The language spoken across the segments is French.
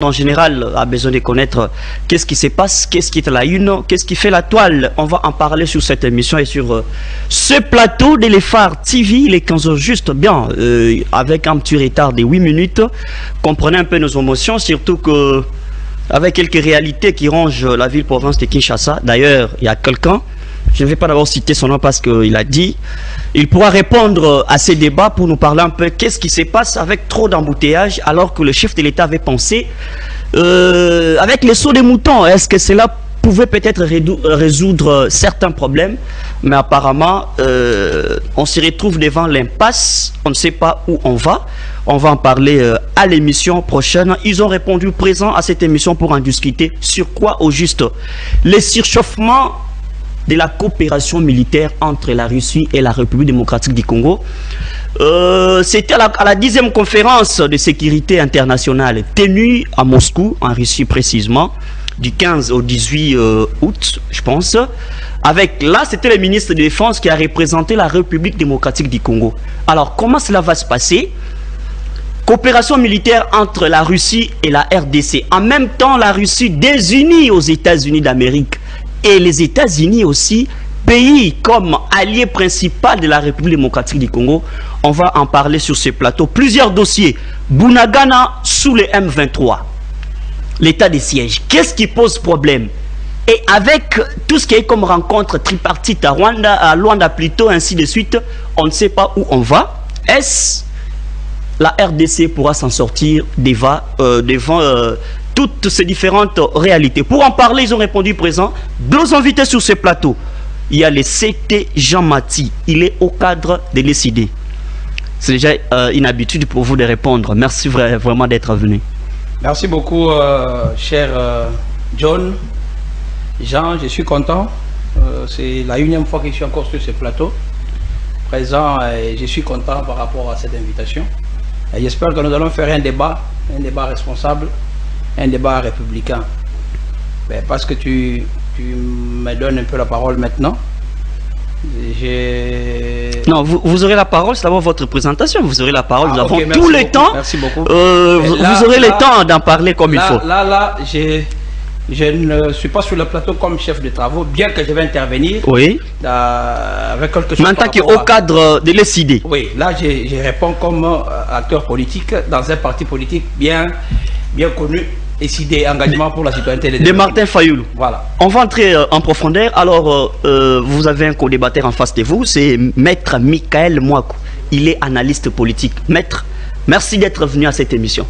en général a besoin de connaître qu'est-ce qui se passe, qu'est-ce qui est à la une, qu'est-ce qui fait la toile. On va en parler sur cette émission et sur ce plateau de l'Effar TV, les 15h juste, bien, avec un petit retard de 8 minutes. Comprenez un peu nos émotions, surtout que avec quelques réalités qui rongent la ville-province de Kinshasa. D'ailleurs, il y a quelqu'un, je ne vais pas d'abord citer son nom parce qu'il a dit, il pourra répondre à ces débats pour nous parler un peu qu'est-ce qui se passe avec trop d'embouteillages alors que le chef de l'État avait pensé avec les sauts des moutons. Est-ce que cela pouvait peut-être résoudre certains problèmes? Mais apparemment, on se retrouve devant l'impasse, on ne sait pas où on va. On va en parler à l'émission prochaine. Ils ont répondu présent à cette émission pour en discuter. Sur quoi au juste? Les surchauffements de la coopération militaire entre la Russie et la République démocratique du Congo. C'était à la 10e conférence de sécurité internationale tenue à Moscou, en Russie précisément, du 15 au 18 août, je pense. Avec, là, c'était le ministre de Défense qui a représenté la République démocratique du Congo. Alors, comment cela va se passer? Coopération militaire entre la Russie et la RDC. En même temps, la Russie désunie aux États-Unis d'Amérique. Et les États-Unis aussi, pays comme allié principal de la République démocratique du Congo. On va en parler sur ce plateau. Plusieurs dossiers. Bunagana sous le M23. L'état des sièges. Qu'est-ce qui pose problème? Et avec tout ce qui est comme rencontre tripartite à Luanda plutôt, ainsi de suite, on ne sait pas où on va. Est-ce la RDC pourra s'en sortir devant toutes ces différentes réalités? Pour en parler, ils ont répondu présent. Deux invités sur ce plateau. Il y a le CT Jean Mati. Il est au cadre de l'ECD. C'est déjà une habitude pour vous de répondre. Merci vraiment d'être venu. Merci beaucoup, cher John. Jean, je suis content. C'est la 1e fois que je suis encore sur ce plateau. Présent, et je suis content par rapport à cette invitation. J'espère que nous allons faire un débat responsable, un débat républicain. Mais parce que tu me donnes un peu la parole maintenant. Non, vous aurez la parole, c'est d'abord votre présentation. Vous aurez la parole, nous avons tout le temps. Merci beaucoup. Vous aurez le temps d'en parler comme il faut. Je ne suis pas sur le plateau comme chef de travaux, bien que je vais intervenir. Oui. Avec quelque chose. Maintenant qui est au cadre de l'ECD. Oui, là je réponds comme acteur politique dans un parti politique bien connu, ECD, engagement pour la citoyenneté. De Martin Fayoulou. Voilà. On va entrer en profondeur. Alors, vous avez un co-débatteur en face de vous, c'est Maître Michael Mwaku. Il est analyste politique. Maître, merci d'être venu à cette émission.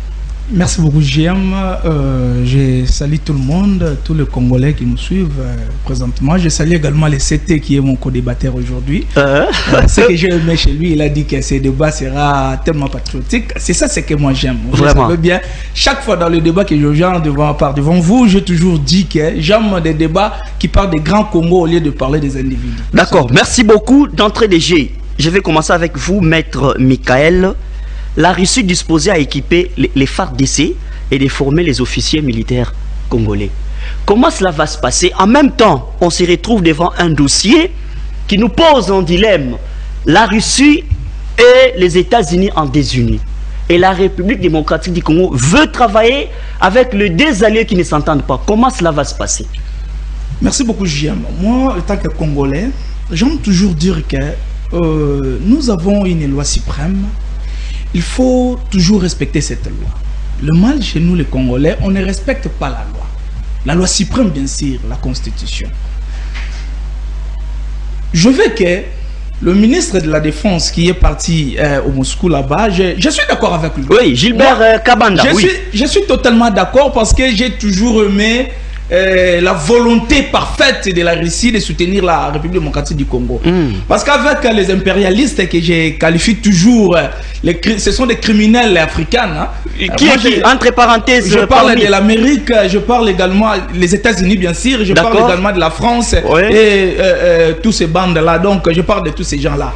Merci beaucoup, JM. Je salue tout le monde, tous les Congolais qui nous suivent présentement. Je salue également les CT qui est mon co-débatteur aujourd'hui. Ce que j'ai aimé chez lui, il a dit que ce débat sera tellement patriotique. C'est ça, c'est que moi j'aime. Vraiment. Bien. Chaque fois dans le débat que je viens devant vous, j'ai toujours dit que j'aime des débats qui parlent des grands Congos au lieu de parler des individus. D'accord, merci beaucoup. D'entrée de jeu, je vais commencer avec vous, Maître Michael. La Russie disposait à équiper les FARDC et de former les officiers militaires congolais. Comment cela va se passer? En même temps, on se retrouve devant un dossier qui nous pose un dilemme. La Russie et les États-Unis en désunis. Et la République démocratique du Congo veut travailler avec les deux alliés qui ne s'entendent pas. Comment cela va se passer? Merci beaucoup, JM. Moi, en tant que Congolais, j'aime toujours dire que nous avons une loi suprême. Il faut toujours respecter cette loi. Le mal chez nous, les Congolais, on ne respecte pas la loi. La loi suprême, bien sûr, la Constitution. Je veux que le ministre de la Défense qui est parti au Moscou là-bas, je suis d'accord avec lui. Oui, Gilbert Kabanda. Je suis totalement d'accord parce que j'ai toujours aimé la volonté parfaite de la Russie de soutenir la République démocratique du Congo. Parce qu'avec les impérialistes que je qualifie toujours, ce sont des criminels africains. Hein. Entre parenthèses, je parle de l'Amérique, je parle également des États-Unis, bien sûr, je parle également de la France et tous ces bandes-là. Donc, je parle de tous ces gens-là.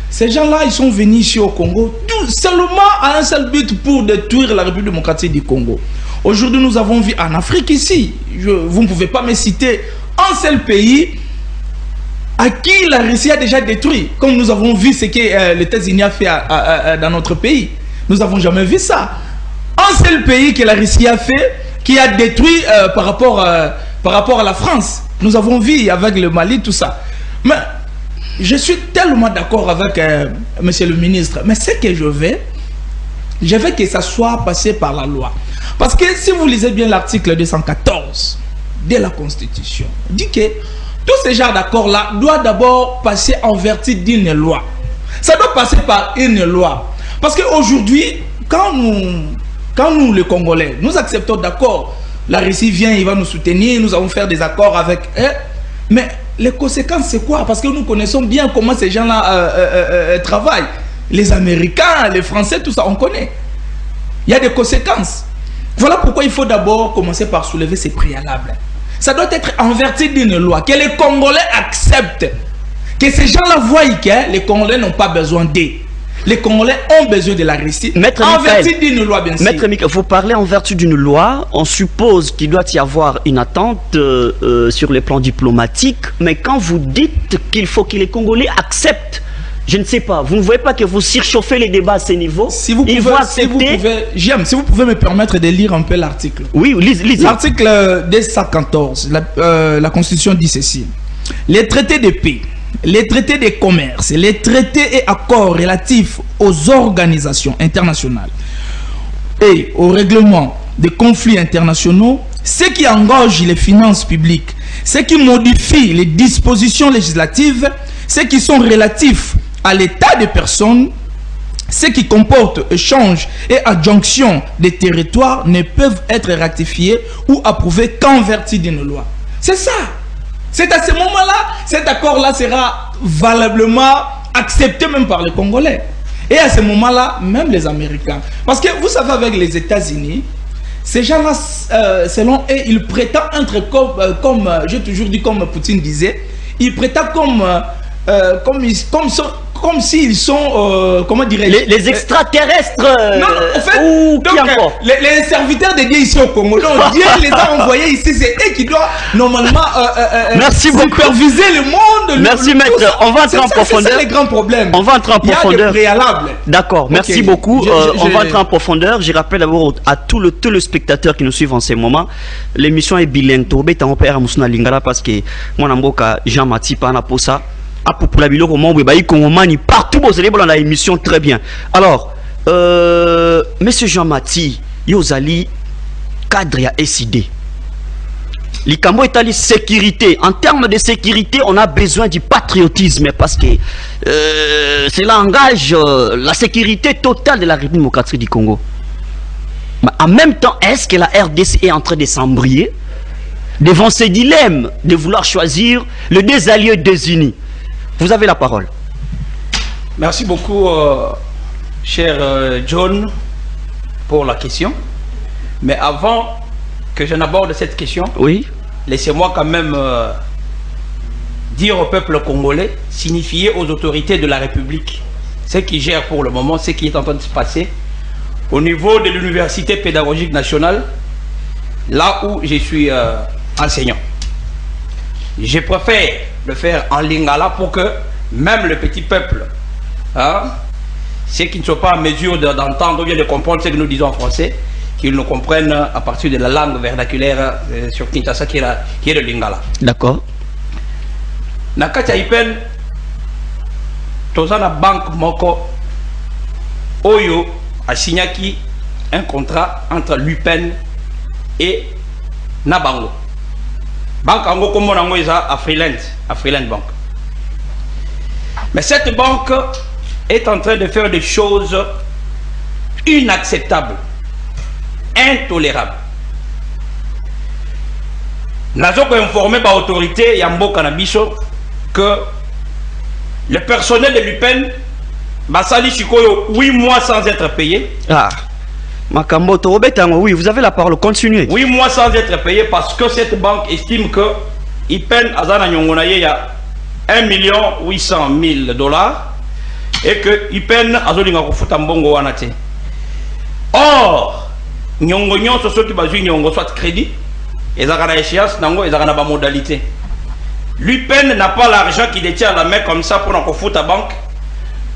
Ces gens-là, ils sont venus ici au Congo seulement à un seul but, pour détruire la République démocratique du Congo. Aujourd'hui, nous avons vu en Afrique ici, vous ne pouvez pas me citer un seul pays à qui la Russie a déjà détruit, comme nous avons vu ce que les États-Unis a fait dans notre pays. Nous n'avons jamais vu ça. Un seul pays que la Russie a fait, qui a détruit par rapport à la France. Nous avons vu avec le Mali, tout ça. Mais je suis tellement d'accord avec monsieur le ministre. Mais ce que je veux que ça soit passé par la loi. Parce que si vous lisez bien l'article 214 de la Constitution, dit que tous ces genres d'accords-là doivent d'abord passer en vertu d'une loi. Ça doit passer par une loi. Parce qu'aujourd'hui, quand nous, les Congolais, nous acceptons d'accord, la Russie vient, il va nous soutenir, nous allons faire des accords avec eux. Mais les conséquences, c'est quoi? Parce que nous connaissons bien comment ces gens-là travaillent. Les Américains, les Français, tout ça, on connaît. Il y a des conséquences. Voilà pourquoi il faut d'abord commencer par soulever ces préalables. Ça doit être en vertu d'une loi, que les Congolais acceptent. Que ces gens-là voient que les Congolais n'ont pas besoin d'eux. Les Congolais ont besoin de la Russie. En vertu d'une loi, bien sûr. Maître Michael, vous parlez en vertu d'une loi. On suppose qu'il doit y avoir une attente sur le plan diplomatique. Mais quand vous dites qu'il faut que les Congolais acceptent, je ne sais pas, vous ne voyez pas que vous surchauffez les débats à ce niveau? Si vous pouvez, si vous pouvez me permettre de lire un peu l'article. Oui, lisez. L'article 214, la Constitution dit ceci. Les traités de paix, les traités de commerce, les traités et accords relatifs aux organisations internationales et au règlement des conflits internationaux, ce qui engage les finances publiques, ce qui modifie les dispositions législatives, ceux qui sont relatifs à l'état des personnes, ce qui comporte échange et adjonction des territoires ne peuvent être ratifiés ou approuvés qu'en vertu d'une loi. C'est ça. C'est à ce moment-là, cet accord-là sera valablement accepté même par les Congolais. Et à ce moment-là, même les Américains. Parce que vous savez, avec les États-Unis, ces gens-là, selon eux, ils prétendent être comme j'ai toujours dit, comme Poutine disait, ils prétendent comme s'ils sont, comment dirais-je, les extraterrestres. Non, en fait, donc, les serviteurs de Dieu ici au Congo, donc Dieu les a envoyés ici, c'est eux qui doivent normalement superviser le monde. Merci maître, on va entrer en profondeur. C'est les grands problèmes. On va entrer en profondeur. Il y a des préalables. D'accord, merci beaucoup. On va entrer en profondeur. Je rappelle d'abord à tous les spectateurs qui nous suivent en ce moment, l'émission est bilingue. Parce que mon amboka Jean-Mathieu Panaposa. Pour la vidéo, partout vous allez dans l'émission très bien. Alors, monsieur Jean-Mathieu, Yozali, cadre à SID. L'Ikambo est allé sécurité. En termes de sécurité, on a besoin du patriotisme parce que cela engage la sécurité totale de la République démocratique du Congo. Mais en même temps, est-ce que la RDC est en train de s'embriller devant ce dilemme de vouloir choisir le deux alliés désunis? Vous avez la parole. Merci beaucoup, cher John, pour la question. Mais avant que je n'aborde cette question, oui, laissez-moi quand même dire au peuple congolais, signifier aux autorités de la République ce qui gère pour le moment, ce qui est en train de se passer au niveau de l'Université pédagogique nationale, là où je suis enseignant. Je préfère le faire en lingala pour que même le petit peuple, hein, ceux qui ne sont pas en mesure d'entendre ou bien de comprendre ce que nous disons en français, qu'ils nous comprennent à partir de la langue vernaculaire sur Kinshasa qui est le lingala. D'accord. Nakati Ipen, Tozana Banque Moko, Oyo a signé un contrat entre l'UPEN et Nabango. Banque Ango comme on a à Freeland Bank. Mais cette banque est en train de faire des choses inacceptables, intolérables. Nous avons informé par l'autorité Yambo Kanabiso que le personnel de l'UPEN va salir 8 mois sans être payé. Ah. Makamboto, oui, vous avez la parole, continuez. 8 mois sans être payé parce que cette banque estime que IPEN Azana Nyongonaye y a 1 800 000 dollars et que IPEN Azolinga Kofuta Mbongo Wanate. Or, Nyongo Nyon, ce qui va jouer Nyongo soit crédit, et Zagana échéance, Nango, et Zagana ba modalité. L'UPEN n'a pas l'argent qui détient à la main comme ça pour qu'on foute à banque.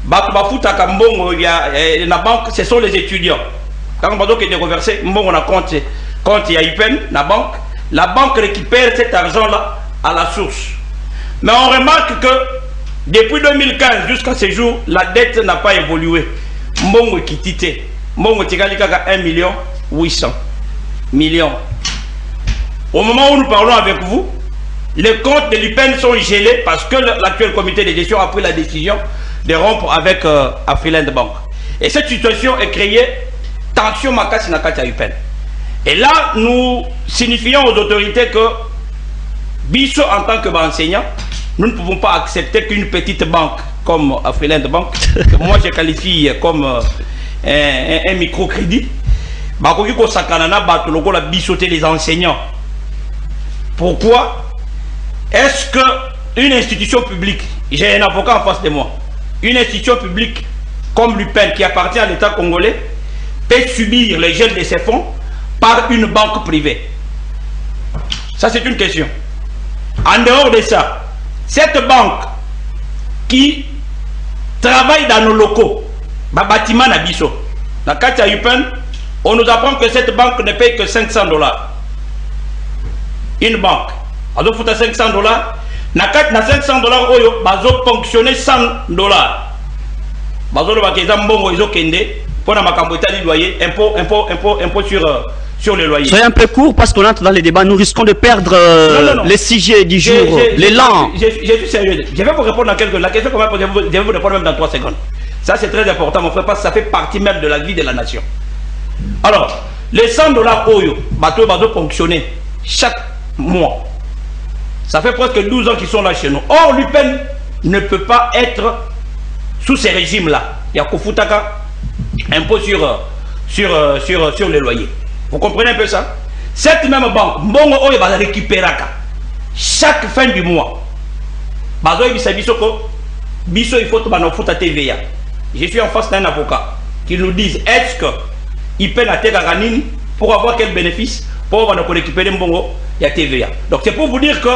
Bakubafuta Kambongo, la banque, ce sont les étudiants. Quand on va donc reverser, on a compte compte il y a UPEN, la banque récupère cet argent-là à la source. Mais on remarque que depuis 2015 jusqu'à ce jour, la dette n'a pas évolué. Mbongo kitite. Mbongo tigalikaka 1,8 million. Au moment où nous parlons avec vous, les comptes de l'UPEN sont gelés parce que l'actuel comité de gestion a pris la décision de rompre avec Afriland Bank. Et cette situation est créée tension makasi na kati ya UPEN. Et là, nous signifions aux autorités que Bisso, en tant que enseignant, nous ne pouvons pas accepter qu'une petite banque comme Afriland Bank, que moi je qualifie comme un microcrédit, les enseignants. Pourquoi? Est-ce qu'une institution publique, j'ai un avocat en face de moi, une institution publique comme l'UPEN qui appartient à l'État congolais peut subir les gels de ses fonds par une banque privée? Ça, c'est une question. En dehors de ça, cette banque qui travaille dans nos locaux, bâtiment Nabiso, la Katia UPEN, on nous apprend que cette banque ne paye que $500. Une banque, alors il faut $500. Na $500, oyo, bazo ponctionner $100. Bazo le bakeza mbongo izo kende pour na makambo etali loyer, impôt sur le loyer. Soyez un peu court parce qu'on entre dans les débats, nous risquons de perdre les sujets du jour, l'élan. Je suis sérieux. Je vais vous répondre à la question qu'on va poser, je vais vous répondre même dans 3 secondes. Ça c'est très important mon frère parce que ça fait partie même de la vie de la nation. Alors, les $100 oyo, bateau ponctionner chaque mois. Ça fait presque 12 ans qu'ils sont là chez nous. Or, l'UPEN ne peut pas être sous ces régimes-là. Il y a Kofutaka, impôt sur les loyers. Vous comprenez un peu ça? Cette même banque, Mbongo Oyo va récupérer chaque fin du mois. Bazo Bisoko, Biso il faut que TVA. Je suis en face d'un avocat qui nous dise est-ce que il paie la Tegaranine pour avoir quel bénéfice pour récupérer Mbongo il y a TVA. Donc c'est pour vous dire que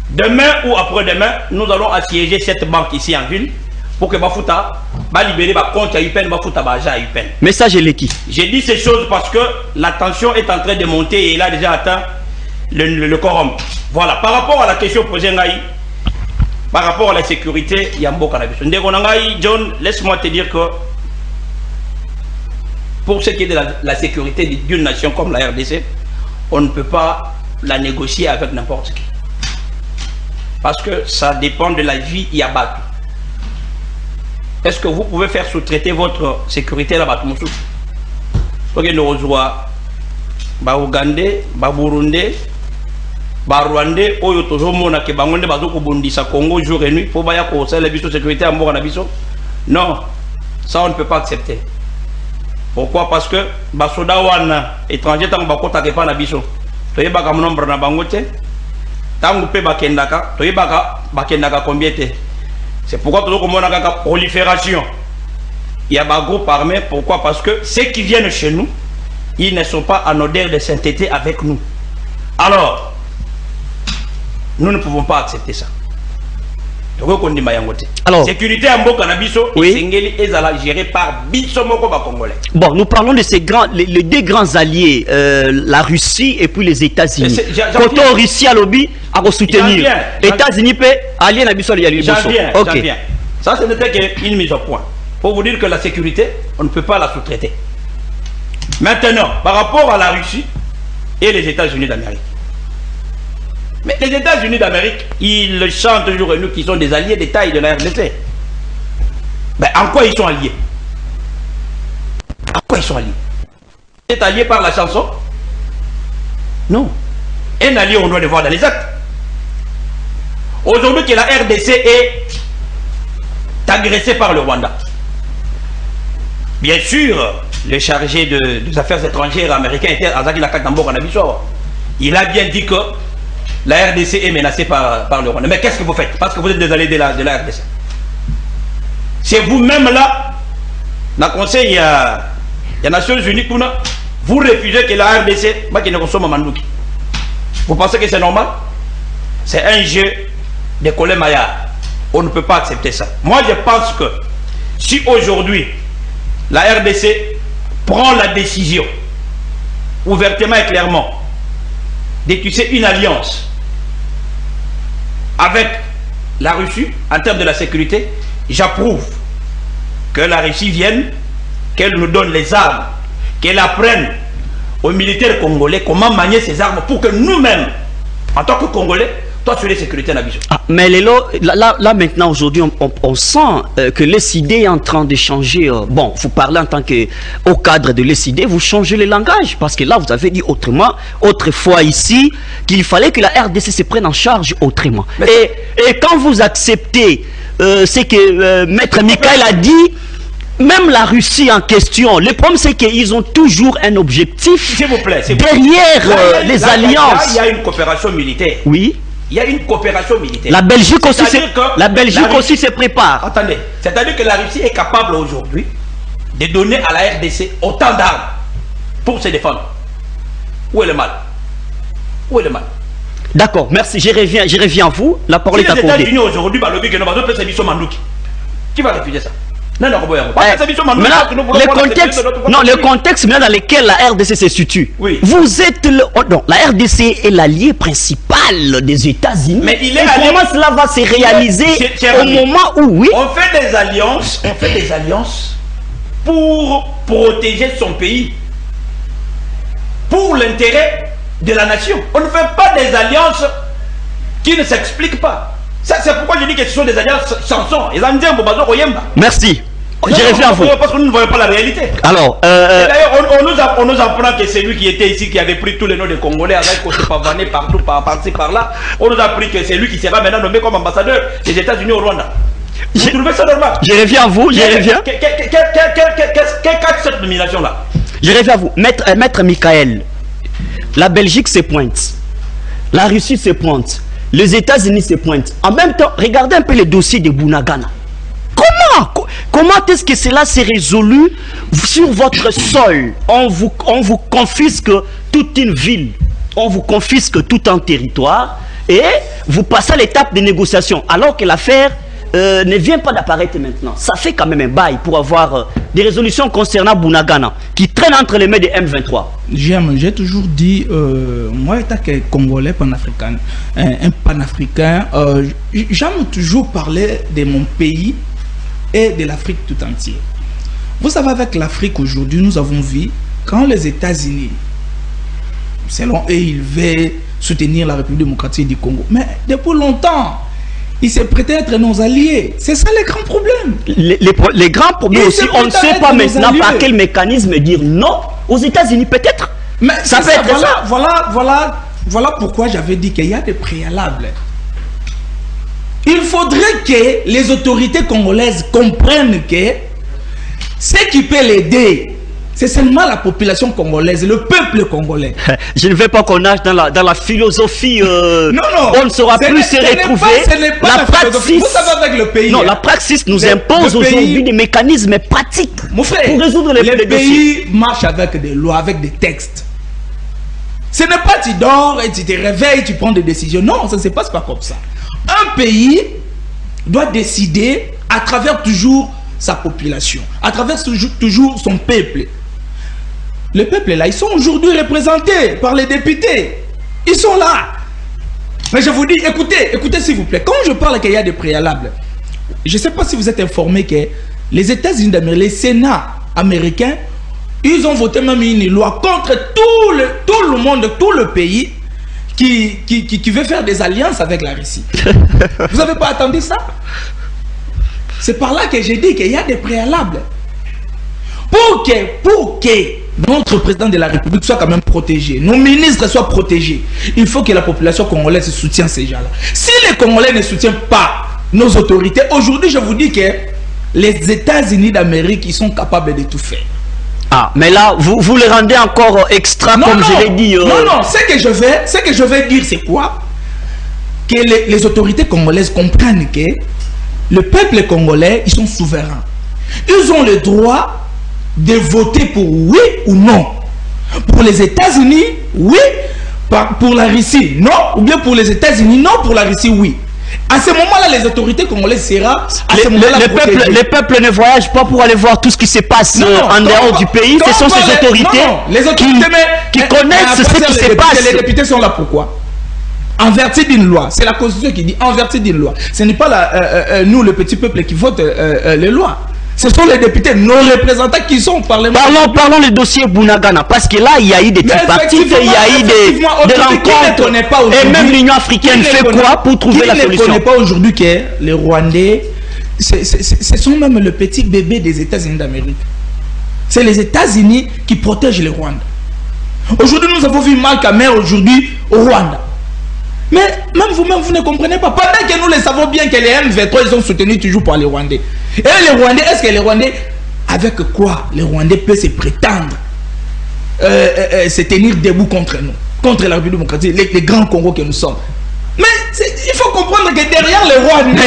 demain ou après-demain, nous allons assiéger cette banque ici en ville pour que Bafouta va libérer ma compte à UPEN, Bafouta va à UPEN. Message est qui? J'ai dit ces choses parce que la tension est en train de monter et il a déjà atteint le quorum. Voilà, par rapport à la question posée, par rapport à la sécurité, il y a un beau cannabis. John, laisse-moi te dire que pour ce qui est de la sécurité d'une nation comme la RDC, on ne peut pas la négocier avec n'importe qui. Parce que ça dépend de la vie Yabat. Est-ce que vous pouvez faire sous-traiter votre sécurité là-bas? Parce que nous rejoignons Ougandais, Burundais, Rwandais, Oyo Tojomona, que Bangonde Bazoko Bundisa Congo jour et nuit pour baya ko la sécurité à Moranabiso. Non, ça on ne peut pas accepter. Pourquoi? Parce que Basoda wana étranger tant bakota ke pa na biso. Toyeba ka nombre na bangote. Tangu pe bakendaka, toyeba bakendaka combien te. C'est pourquoi tout le monde a une prolifération. Il y a des groupes armés. Pourquoi? Parce que ceux qui viennent chez nous, ils ne sont pas en odeur de sainteté avec nous. Alors, nous ne pouvons pas accepter ça. Alors, sécurité en Mboka na biso, Sengeli est gérée par Biso Moko Congolais. Bon, nous parlons de ces les deux grands alliés, la Russie et puis les États-Unis. Quand on Russie à lobby, à soutenir. États-Unis peut allier na biso les J'en viens. Ça, ce n'était qu'une mise au point. Pour vous dire que la sécurité, on ne peut pas la sous-traiter. Maintenant, par rapport à la Russie et les États-Unis d'Amérique. Mais les États-Unis d'Amérique, ils chantent toujours et nous qui sont des alliés de taille de la RDC. Ben, en quoi ils sont alliés? En quoi ils sont alliés? Ils sont alliés par la chanson? Non. Un allié, on doit le voir dans les actes. Aujourd'hui que la RDC est agressée par le Rwanda. Bien sûr, le chargé des affaires étrangères américain était Azaki Lakatambo Kanabiso. Il a bien dit que la RDC est menacée par le Rwanda. Mais qu'est-ce que vous faites? Parce que vous êtes des alliés de la RDC. C'est vous-même là, dans le Conseil, il y a les Nations Unies, vous refusez que la RDC ne consomme Mandouki. Vous pensez que c'est normal? C'est un jeu de Colin Maillard. On ne peut pas accepter ça. Moi, je pense que si aujourd'hui, la RDC prend la décision ouvertement et clairement d'étudier une alliance avec la Russie en termes de la sécurité, j'approuve que la Russie vienne, qu'elle nous donne les armes, qu'elle apprenne aux militaires congolais comment manier ces armes pour que nous-mêmes, en tant que Congolais, toi sur les sécurités n'habitons. Ah, mais là maintenant, aujourd'hui, on sent que l'ESID est en train de changer. Bon, vous parlez en tant qu'au cadre de l'ESID, vous changez le langage. Parce que là, vous avez dit autrement, autrefois ici, qu'il fallait que la RDC se prenne en charge autrement. Et quand vous acceptez ce que Maître Michael a dit, même la Russie en question, le problème c'est qu'ils ont toujours un objectif. S'il vous plaît, derrière les alliances. Il y a une coopération militaire. Oui. Il y a une coopération militaire. La Belgique aussi se prépare. Attendez, c'est-à-dire que la Russie est capable aujourd'hui de donner à la RDC autant d'armes pour se défendre. Où est le mal? Où est le mal? D'accord, merci, je reviens à vous. La parole est accordée. Si les États-Unis aujourd'hui, qui va refuser ça? Maintenant, le contexte dans lequel la RDC se situe. Oui. Vous êtes la RDC est l'allié principal des États-Unis. Mais il est comment cela va se réaliser au moment où oui. On fait des alliances pour protéger son pays, pour l'intérêt de la nation. On ne fait pas des alliances qui ne s'expliquent pas. C'est pourquoi je dis que ce sont des alliances sans son. Merci. Je reviens à vous. Parce que nous ne voyons pas la réalité. Alors, d'ailleurs, on nous apprend que c'est lui qui était ici, qui avait pris tous les noms des Congolais, avec côté pavané partout, par-ci, par-là. On nous a appris que c'est lui qui sera maintenant nommé comme ambassadeur des États-Unis au Rwanda. Vous trouvez ça normal? Je reviens à vous. Qu'est-ce que cette nomination-là? Je reviens à vous. Maître Michael, la Belgique se pointe. La Russie se pointe. Les États-Unis se pointent. En même temps, regardez un peu le dossier de Bunagana. Comment est-ce que cela s'est résolu sur votre sol? On vous confisque toute une ville, on vous confisque tout un territoire et vous passez à l'étape de négociation alors que l'affaire ne vient pas d'apparaître maintenant. Ça fait quand même un bail pour avoir des résolutions concernant Bunagana qui traînent entre les mains des M23. J'ai toujours dit, moi étant Congolais panafricain, un panafricain, j'aime toujours parler de mon pays et de l'Afrique tout entière. Vous savez, avec l'Afrique aujourd'hui, nous avons vu quand les États-Unis, selon eux, ils veulent soutenir la République démocratique du Congo. Mais depuis longtemps, ils se prêtaient à être nos alliés. C'est ça les grands problèmes. Les grands problèmes aussi, on ne sait pas maintenant par quel mécanisme dire non aux États-Unis, peut-être. Mais ça peut être ça. Voilà pourquoi j'avais dit qu'il y a des préalables. Il faudrait que les autorités congolaises comprennent que ce qui peut l'aider, c'est seulement la population congolaise, le peuple congolais. Je ne veux pas qu'on nage dans la philosophie. Non. On ne saura plus se retrouver. La praxis. Vous savez, avec le pays. Non, la praxis nous impose aujourd'hui des mécanismes pratiques. Mon frère, pour résoudre les pays marche avec des lois, avec des textes. Ce n'est pas tu dors et tu te réveilles, tu prends des décisions. Non, ça ne se passe pas comme ça. Un pays doit décider à travers toujours sa population, à travers toujours son peuple. Le peuple là, ils sont aujourd'hui représentés par les députés. Ils sont là. Mais je vous dis, écoutez s'il vous plaît. Quand je parle qu'il y a des préalables, je ne sais pas si vous êtes informé que les États-Unis d'Amérique, les Sénats américains, ils ont voté même une loi contre tout le monde, tout le pays qui veut faire des alliances avec la Russie. Vous n'avez pas attendu ça? C'est par là que j'ai dit qu'il y a des préalables. Pour que notre président de la République soit quand même protégé, nos ministres soient protégés, il faut que la population congolaise soutienne ces gens-là. Si les Congolais ne soutiennent pas nos autorités, aujourd'hui je vous dis que les États-Unis d'Amérique, ils sont capables de tout faire. Ah, mais là, vous les rendez encore extra, comme je l'ai dit. Non, ce que je vais dire, c'est quoi? Que les autorités congolaises comprennent que le peuple congolais, ils sont souverains. Ils ont le droit de voter pour oui ou non. Pour les États-Unis, oui. Pour la Russie, non. Ou bien pour les États-Unis, non. Pour la Russie, oui. À ce moment-là, les autorités congolaises seront les peuples ne voyagent pas pour aller voir tout ce qui se passe en dehors du pays. Ce sont ces autorités qui connaissent ce qui se passe. Les députés sont là pourquoi? En vertu d'une loi. C'est la Constitution qui dit en vertu d'une loi. Ce n'est pas nous, le petit peuple, qui vote les lois. Ce sont les députés, nos représentants qui sont au Parlement. Parlons du dossier Bunagana, parce que là, il y a eu des tripartites, il y a eu des rencontres. Et même l'Union africaine fait quoi pour trouver la solution? On ne connaît pas aujourd'hui que les Rwandais, ce sont même le petit bébé des États-Unis d'Amérique. C'est les États-Unis qui protègent les Rwandais. Aujourd'hui, nous avons vu Marc Amer aujourd'hui au Rwanda. Mais même vous-même, vous ne comprenez pas. Pendant que nous le savons bien que les M23, ils sont soutenus toujours par les Rwandais. Et les Rwandais, est-ce que les Rwandais, avec quoi les Rwandais peuvent se prétendre se tenir debout contre nous, contre la République démocratique, les grands Congo que nous sommes? Mais il faut comprendre que derrière les Rwandais,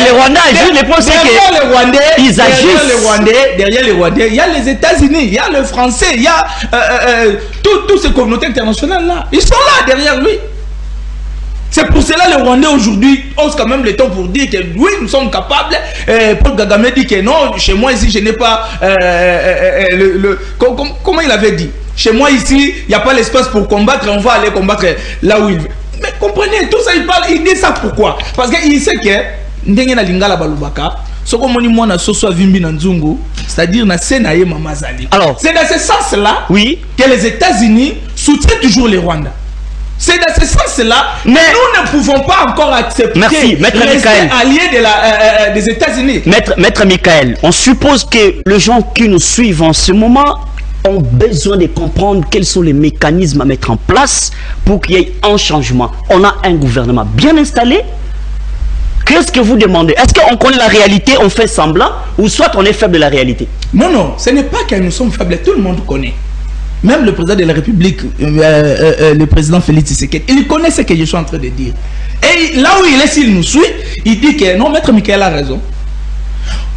derrière les Rwandais, il y a les États-Unis, il y a le Français, il y a toutes ces communautés internationales là. Ils sont là derrière lui. C'est pour cela que les Rwandais aujourd'hui osent quand même le temps pour dire que oui, nous sommes capables. Paul Kagame dit que non, chez moi ici, je n'ai pas comment il avait dit? Chez moi ici, il n'y a pas l'espace pour combattre, on va aller combattre là où il veut. Mais comprenez, tout ça, il dit ça pourquoi? Parce qu'il sait que Ndenge na Lingala Balubaka, c'est-à-dire na Senaye Mamazali. Alors, c'est dans ce sens-là oui, que les États-Unis soutiennent toujours les Rwandais. C'est dans ce sens-là que nous ne pouvons pas encore accepter rester alliés des États-Unis. Maître Michael, on suppose que les gens qui nous suivent en ce moment ont besoin de comprendre quels sont les mécanismes à mettre en place pour qu'il y ait un changement. On a un gouvernement bien installé. Qu'est-ce que vous demandez? Est-ce qu'on connaît la réalité, on fait semblant, ou soit on est faible de la réalité? Non, non, ce n'est pas que nous sommes faibles, tout le monde connaît. Même le président de la République, le président Félix Tshisekedi, il connaît ce que je suis en train de dire. Et là où il est, s'il nous suit, il dit que non, Maître Michael a raison.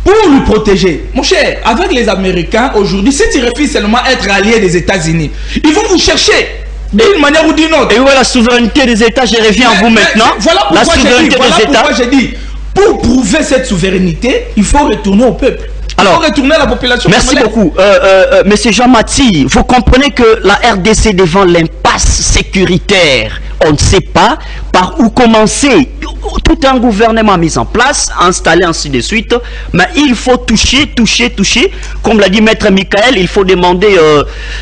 Pour nous protéger, mon cher, avec les Américains, aujourd'hui, si tu refuses seulement être allié des États-Unis, ils vont vous chercher d'une manière ou d'une autre. Et où est la souveraineté des États? Je reviens à vous maintenant. Voilà pourquoi j'ai dit, pour prouver cette souveraineté, il faut retourner au peuple. Alors, retourner à la population. Merci beaucoup. Monsieur Jean-Mathie, vous comprenez que la RDC devant l'impasse sécuritaire, on ne sait pas par où commencer. Tout un gouvernement mis en place, installé ainsi de suite, mais il faut toucher. Comme l'a dit Maître Michael, il faut demander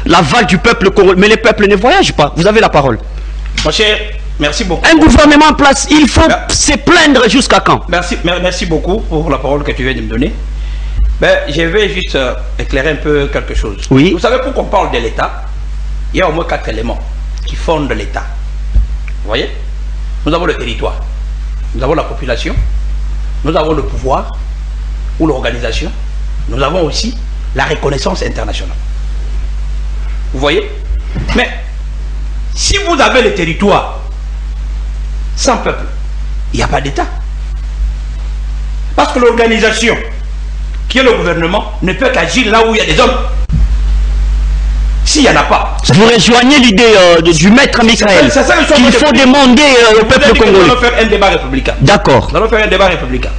l'aval du peuple, mais les peuples ne voyagent pas. Vous avez la parole. Mon cher, merci beaucoup. Un gouvernement en place, il faut se plaindre jusqu'à quand? Merci beaucoup pour la parole que tu viens de me donner. Ben, je vais juste éclairer un peu quelque chose. Oui. Vous savez, pour qu'on parle de l'État, il y a au moins 4 éléments qui fondent l'État. Vous voyez? Nous avons le territoire, nous avons la population, nous avons le pouvoir ou l'organisation, nous avons aussi la reconnaissance internationale. Vous voyez? Mais si vous avez le territoire sans peuple, il n'y a pas d'État. Parce que l'organisation qui est le gouvernement ne peut qu'agir là où il y a des hommes. S'il n'y en a pas. Vous rejoignez l'idée du Maître Michael qu'il faut demander au peuple congolais. Nous allons faire un débat républicain. D'accord. Nous allons faire un débat républicain.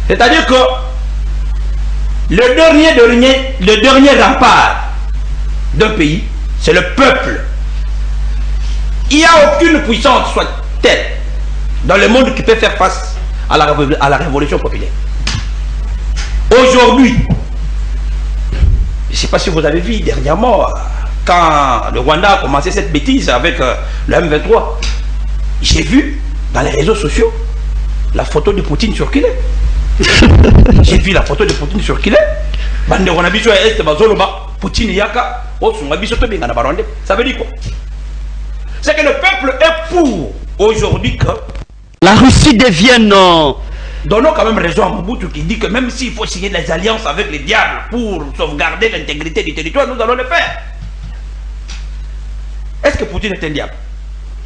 C'est-à-dire que le dernier rempart d'un pays, c'est le peuple. Il n'y a aucune puissance, soit telle, dans le monde qui peut faire face à la révolution populaire. Aujourd'hui, je ne sais pas si vous avez vu dernièrement, quand le Rwanda a commencé cette bêtise avec le M23, j'ai vu dans les réseaux sociaux la photo de Poutine circuler. J'ai vu la photo de Poutine circuler. Ça veut dire quoi? C'est que le peuple est pour aujourd'hui que la Russie devienne... Donnons quand même raison à Mobutu qui dit que même s'il faut signer des alliances avec les diables pour sauvegarder l'intégrité du territoire, nous allons le faire. Est-ce que Poutine est un diable?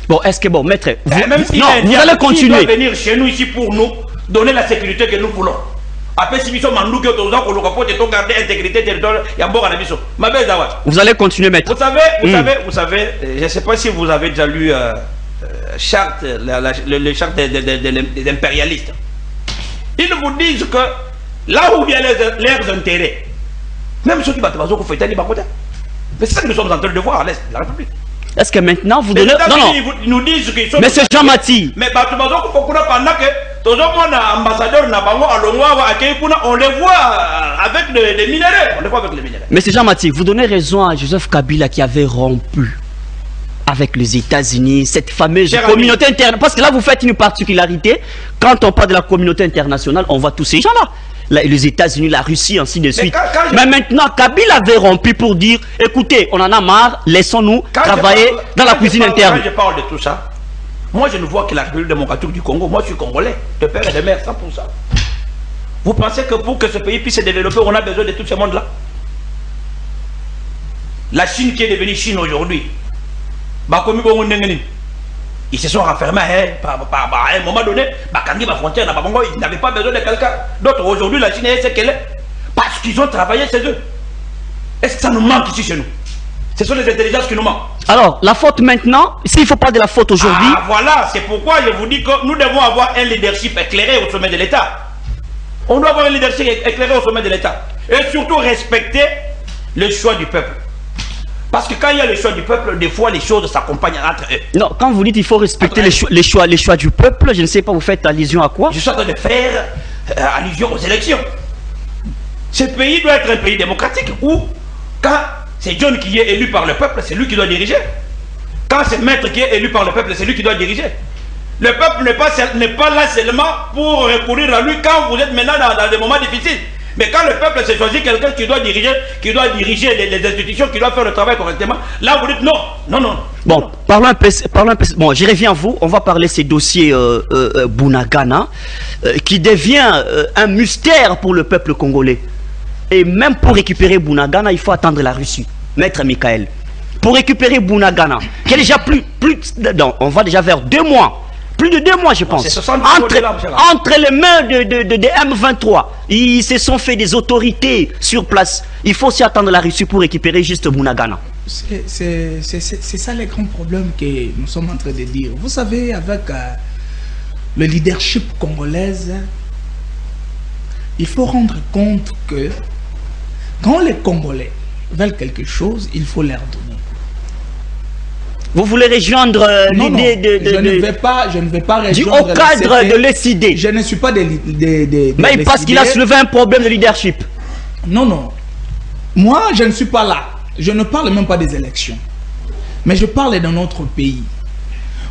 Bon, est-ce que bon, maître, même si non, vous allez continuer. Il doit venir chez nous ici pour nous donner la sécurité que nous voulons. Après, si nous sommes en nous, garder l'intégrité territoriale, il y a un bon Vous allez continuer, maître. Vous savez, je ne sais pas si vous avez déjà lu charte, le charte des impérialistes. Ils vous disent que là où il y a leurs intérêts, même ceux qui battent les autres, mais c'est ça que nous sommes en train de voir à l'Est de la République. Est-ce que maintenant vous donnez... Non, non. Ils nous disent qu'ils sont... Monsieur Jean-Mathie. Mais pendant que tout le monde ambassadeur on les voit avec des minéraux. On les voit avec les minéraux. Monsieur Jean-Mathie, vous donnez raison à Joseph Kabila qui avait rompu avec les États-Unis, cette fameuse communauté internationale. Parce que là, vous faites une particularité. Quand on parle de la communauté internationale, on voit tous ces gens-là. Les États-Unis, la Russie, ainsi de suite. Mais maintenant, Kabila avait rompu pour dire, écoutez, on en a marre, laissons-nous travailler dans la cuisine interne. Quand je parle de tout ça, moi je ne vois que la République démocratique du Congo. Moi je suis congolais, de père et de mère, 100%. Vous pensez que pour que ce pays puisse se développer, on a besoin de tout ce monde-là? La Chine qui est devenue Chine aujourd'hui, ils se sont renfermés à un moment donné. Ils n'avaient pas besoin de quelqu'un d'autre. Aujourd'hui, la Chine est ce qu'elle est parce qu'ils ont travaillé chez eux. Est-ce que ça nous manque ici chez nous? Ce sont les intelligences qui nous manquent. Alors, la faute maintenant, s'il ne faut pas de la faute aujourd'hui... Ah voilà, c'est pourquoi je vous dis que nous devons avoir un leadership éclairé au sommet de l'État. On doit avoir un leadership éclairé au sommet de l'État. Et surtout respecter le choix du peuple. Parce que quand il y a le choix du peuple, des fois les choses s'accompagnent entre eux. Non, quand vous dites qu'il faut respecter les choix du peuple, je ne sais pas, vous faites allusion à quoi? Je suis en train de faire allusion aux élections. Ce pays doit être un pays démocratique où, quand c'est John qui est élu par le peuple, c'est lui qui doit diriger. Quand c'est Maître qui est élu par le peuple, c'est lui qui doit diriger. Le peuple n'est pas là seulement pour recourir à lui quand vous êtes maintenant dans des moments difficiles. Mais quand le peuple se choisit quelqu'un qui doit diriger les institutions, qui doit faire le travail correctement, là vous dites non, non, non. Bon, parlons un peu. Bon, je reviens à vous. On va parler de ces dossiers Bunagana, qui devient un mystère pour le peuple congolais. Et même pour récupérer Bunagana, il faut attendre la Russie. Maître Michael. Pour récupérer Bunagana, qui est déjà non, on va déjà vers 2 mois. Plus de 2 mois, je pense. Entre les mains de M23, ils se sont fait des autorités sur place. Il faut aussi attendre la Russie pour récupérer juste Bunagana. C'est ça les grands problèmes que nous sommes en train de dire. Vous savez, avec le leadership congolaise, il faut rendre compte que quand les Congolais veulent quelque chose, il faut leur donner. Vous voulez rejoindre l'idée de... Je ne vais pas rejoindre du haut cadre de l'ECD. Je ne suis pas mais parce qu'il a soulevé un problème de leadership. Non, non. Moi, je ne suis pas là. Je ne parle même pas des élections. Mais je parle de notre pays.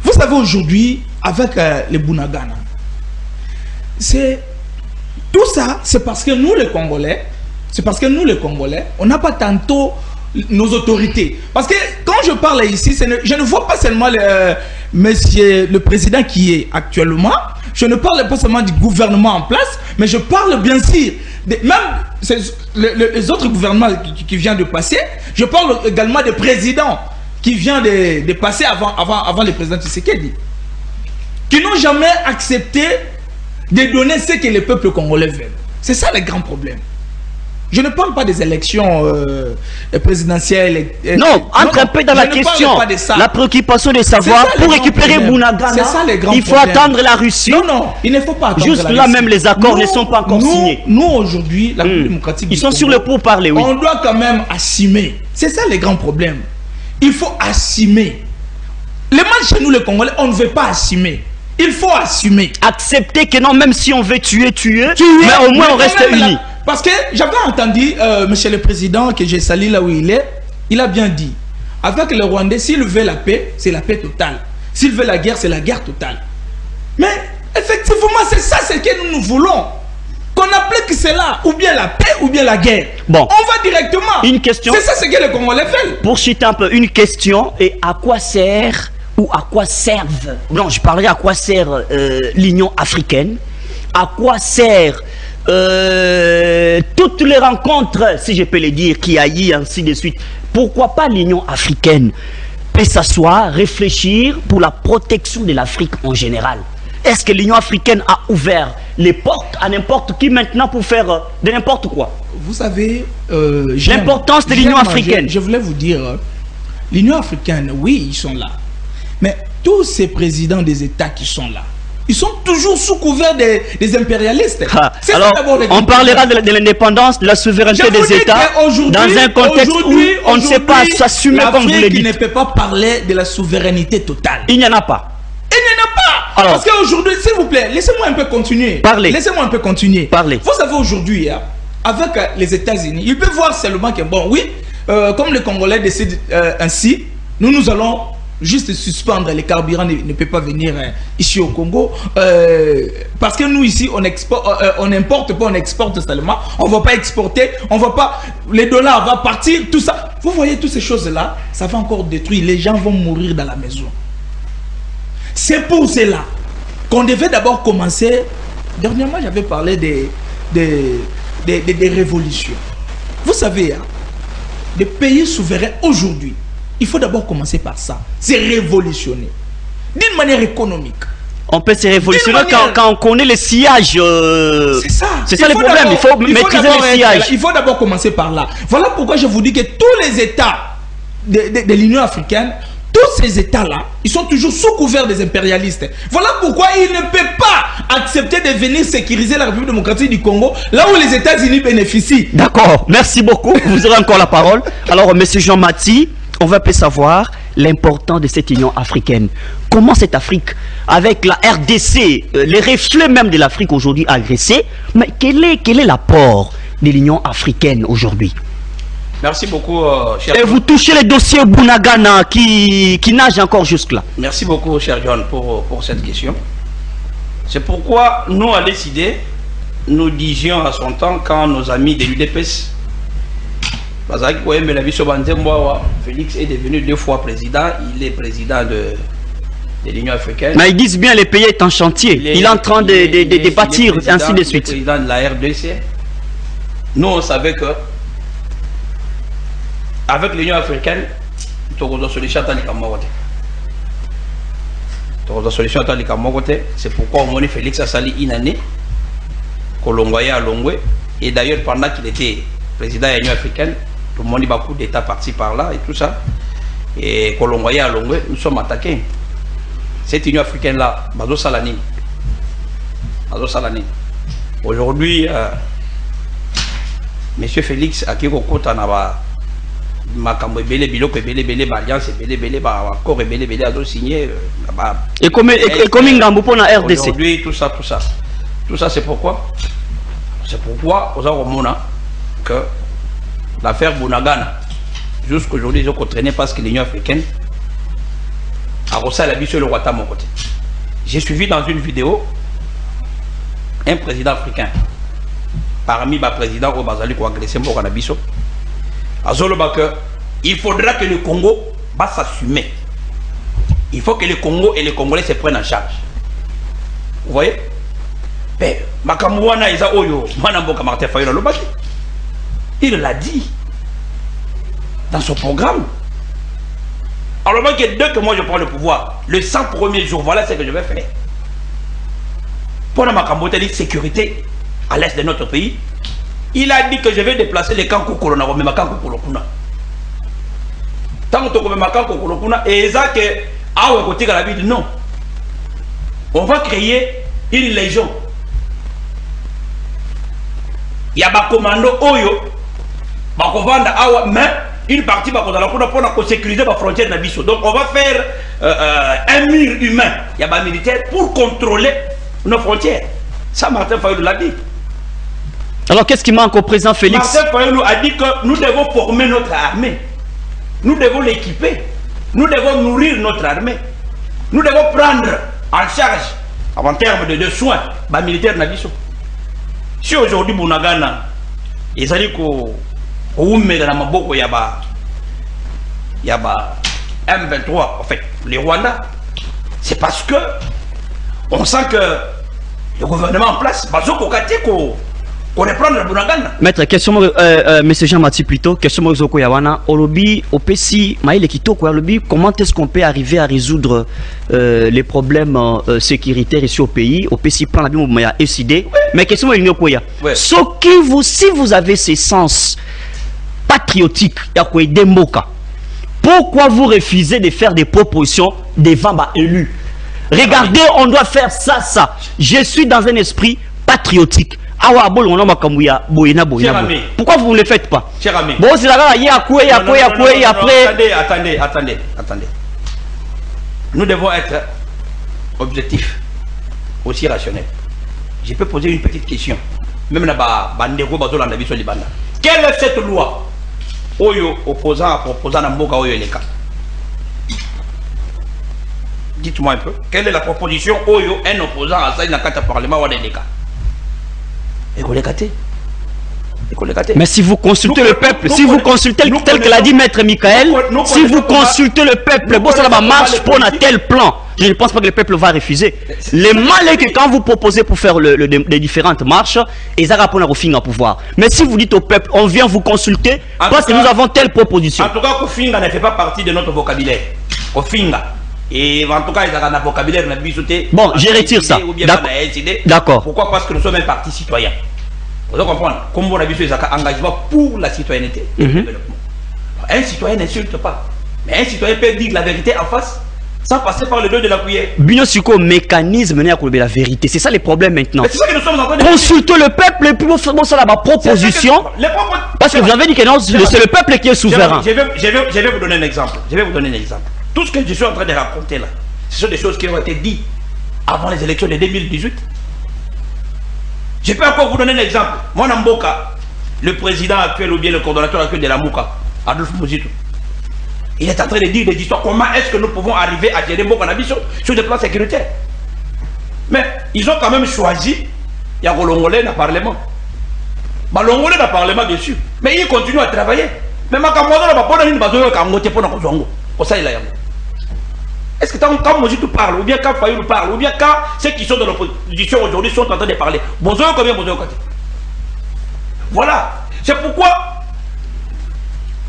Vous savez, aujourd'hui, avec les Bunagana, tout ça, c'est parce que nous, les Congolais, on n'a pas tantôt nos autorités. Parce que quand je parle ici, je ne vois pas seulement le président qui est actuellement, je ne parle pas seulement du gouvernement en place, mais je parle bien sûr, même les autres gouvernements qui viennent de passer, je parle également des présidents qui viennent de passer avant le président Tshisekedi, qui n'ont jamais accepté de donner ce que les peuples congolais veulent. C'est ça le grand problème. Je ne parle pas des élections présidentielles. Non, entre un peu dans la question. La préoccupation de savoir, pour récupérer Bunagana, il faut attendre la Russie. Non, non, il ne faut pas attendre juste là même, les accords ne sont pas encore signés. Nous, aujourd'hui, la République démocratique, ils sont sur le pourparler, oui. On doit quand même assumer. C'est ça le grand problème. Il faut assumer. Les matchs chez nous, les Congolais, on ne veut pas assumer. Il faut assumer. Accepter que non, même si on veut tuer, mais au moins on reste unis. Parce que j'avais entendu, monsieur le président, que j'ai sali là où il a bien dit, avec le Rwandais, s'il veut la paix, c'est la paix totale. S'il veut la guerre, c'est la guerre totale. Mais effectivement, c'est ça ce que nous voulons. Qu'on applique cela, ou bien la paix, ou bien la guerre. Bon. On va directement. Une question. C'est ça ce que les Congolais veulent. Pour chuter un peu, une question, et à quoi sert, ou à quoi servent, non, je parlerai à quoi sert l'Union africaine, à quoi sert toutes les rencontres, si je peux le dire, qui aillent ainsi de suite. Pourquoi pas l'Union africaine peut s'asseoir, réfléchir pour la protection de l'Afrique en général? Est-ce que l'Union africaine a ouvert les portes à n'importe qui maintenant pour faire de n'importe quoi? Vous savez, l'importance de l'Union africaine. Je voulais vous dire, l'Union africaine, oui, ils sont là. Mais tous ces présidents des États qui sont là, ils sont toujours sous couvert des impérialistes. Alors, on parlera de l'indépendance, de la souveraineté des États dans un contexte où on ne sait pas s'assumer comme vous le dites. L'Afrique ne peut pas parler de la souveraineté totale. Il n'y en a pas. Il n'y en a pas. Alors, parce qu'aujourd'hui, s'il vous plaît, laissez-moi un peu continuer. Parlez. Laissez-moi un peu continuer. Parlez. Vous savez, aujourd'hui, hein, avec les États-Unis, ils peuvent voir seulement que, bon, oui, comme les Congolais décident ainsi, nous allons juste suspendre les carburants, ne peut pas venir ici au Congo, parce que nous ici on importe pas, on exporte seulement, on va pas exporter, on va pas, les dollars vont partir, tout ça. Vous voyez toutes ces choses là, ça va encore détruire, les gens vont mourir dans la maison. C'est pour cela qu'on devait d'abord commencer. Dernièrement j'avais parlé des révolutions. Vous savez, hein, des pays souverains aujourd'hui, il faut d'abord commencer par ça. C'est révolutionner. D'une manière économique. On peut se révolutionner quand on connaît le sillage. C'est ça. C'est ça le problème. Il faut maîtriser le sillage. Il faut d'abord commencer par là. Voilà pourquoi je vous dis que tous les États de l'Union africaine, tous ces États-là, ils sont toujours sous couvert des impérialistes. Voilà pourquoi ils ne peuvent pas accepter de venir sécuriser la République démocratique du Congo, là où les États-Unis bénéficient. D'accord. Merci beaucoup. Vous aurez encore la parole. Alors, M. Jean-Mathie, on va peut l'importance de cette Union africaine. Comment cette Afrique, avec la RDC, les reflets même de l'Afrique aujourd'hui agressée, mais quel est l'apport de l'Union africaine aujourd'hui? Merci beaucoup, cher Et John. vous touchez les dossiers Bunagana qui nagent encore jusque-là. Merci beaucoup, cher John, pour cette question. C'est pourquoi nous, à décider, nous disions à son temps, quand nos amis de l'UDPS, Félix est devenu 2 fois président, il est président de l'Union africaine. Mais ils disent bien le pays est en chantier, il est en train de bâtir, ainsi de suite. Il est président de la RDC. Nous, on savait que avec l'Union africaine, c'est pourquoi on a Félix a sali une année, Kolongwaya à Longwe, et d'ailleurs pendant qu'il était président de l'Union africaine, tout le monde a beaucoup d'États partis par là et tout ça. Et Kolongwaya à Longwe, nous sommes attaqués. Cette Union africaine-là, Bazo Salani. Aujourd'hui, M. Félix a dit makambo ebele biloko ebele bele ba alliance ebele bele ba accord ebele bele a signé et comme ngambo pour la RDC. Aujourd'hui tout ça c'est pourquoi aux Aromona que l'affaire Bunagana jusqu'aujourd'hui ils ont contraigné parce que l'Union africaine a reçu la vie sur le Rwanda mon côté. J'ai suivi dans une vidéo un président africain parmi les présidents au Bazali qui ont agressé mon Canabiso. Il faudra que le Congo va s'assumer. Il faut que le Congo et les Congolais se prennent en charge. Vous voyez? Il l'a dit dans son programme. Alors que dès que moi je prends le pouvoir, le 100 premiers jours, voilà ce que je vais faire. Pour la sécurité à l'est de notre pays, il a dit que je vais déplacer les camps Kokolona, mais ma camp Kokolokuna. Tant que tu as ma camp Kokolokuna, et ça que ah côté la ville non. On va créer une légion. Il y a des commandos Oyo, mais une partie va pour sécuriser la frontière de donc on va faire un mur humain. Il y a des militaires pour contrôler nos frontières. Ça, Martin Fayulu l'a dit. Alors qu'est-ce qui manque au président Félix? Martin Fayulu a dit que nous devons former notre armée. Nous devons l'équiper. Nous devons nourrir notre armée. Nous devons prendre en charge, en termes de soins, les militaires Nabiso. Si aujourd'hui, Bunagana, ils ont dit que il y a M23, en fait, les Rwandais, c'est parce que on sent que le gouvernement en place, qu'on reprend le Bunagana. Maître, question, M. Jean-Mathie plutôt, question Zoko Yawana, Olobi, OPC, Maïle Kitoko, Olobi, comment est-ce qu'on peut arriver à résoudre les problèmes sécuritaires ici au pays? OPC prend la Bible, mais SID, mais question est Koya. Si vous avez ces sens patriotiques, pourquoi vous refusez de faire des propositions devant bah, élu. Regardez, on doit faire ça, ça. Je suis dans un esprit patriotique. Pourquoi vous ne le faites pas? Cher ami. Bon, c'est là, il y a après. Attendez. Nous devons être objectifs, aussi rationnels. Je peux poser une petite question. Même là-bas, quelle est cette loi? Oyo opposant à proposant à Mboka Oyo Eleka. Dites-moi un peu. Quelle est la proposition Oyo un opposant à ça dans le Parlement ou Eleka? Mais si vous consultez le peuple, si vous consultez tel que l'a dit Maître Michael, si vous consultez le peuple, bon, ça va marche pour un tel plan. Je ne pense pas que le peuple va refuser. Le mal est que quand vous proposez pour faire les différentes marches, ils ont pour un pouvoir. Mais si vous dites au peuple, on vient vous consulter parce que nous avons telle proposition. En tout cas, Kofinga ne fait pas partie de notre vocabulaire. Kofinga. Et en tout cas, ils ont un vocabulaire. Bon, je retire ça. D'accord. Pourquoi? Parce que nous sommes un parti citoyen. Vous devez comprendre. Comme on a vu un engagement pour la citoyenneté et le développement. Un citoyen n'insulte pas. Mais un citoyen peut dire la vérité en face sans passer par le dos de la cuillère. Bino Suko, mécanisme n'est la vérité. C'est ça les problèmes maintenant. C'est ça que nous sommes en train de consulter le peuple et puis bon, ça la proposition. Parce que vous avez dit que non, c'est le peuple qui est souverain. Je vais vous donner un exemple. Tout ce que je suis en train de raconter là, ce sont des choses qui ont été dites avant les élections de 2018. Je peux encore vous donner un exemple. Moi, Namboka, le président actuel ou bien le coordonnateur actuel de la Mouka, Adolphe Mouzito, il est en train de dire des histoires. Comment est-ce que nous pouvons arriver à gérer Mboka Nabiso sur des plans sécuritaires? Mais ils ont quand même choisi, il y a Longolais dans le Parlement. Longolais dans le Parlement, bien sûr. Mais ils continuent à travailler. Mais ma camarade n'a pas une base de Kamote pour nous. Est-ce que quand Mouzito parle, ou bien quand Fayoulou parle, ou bien quand ceux qui sont dans l'opposition aujourd'hui sont en train de parler, bonjour combien bonjour côté. Voilà. C'est pourquoi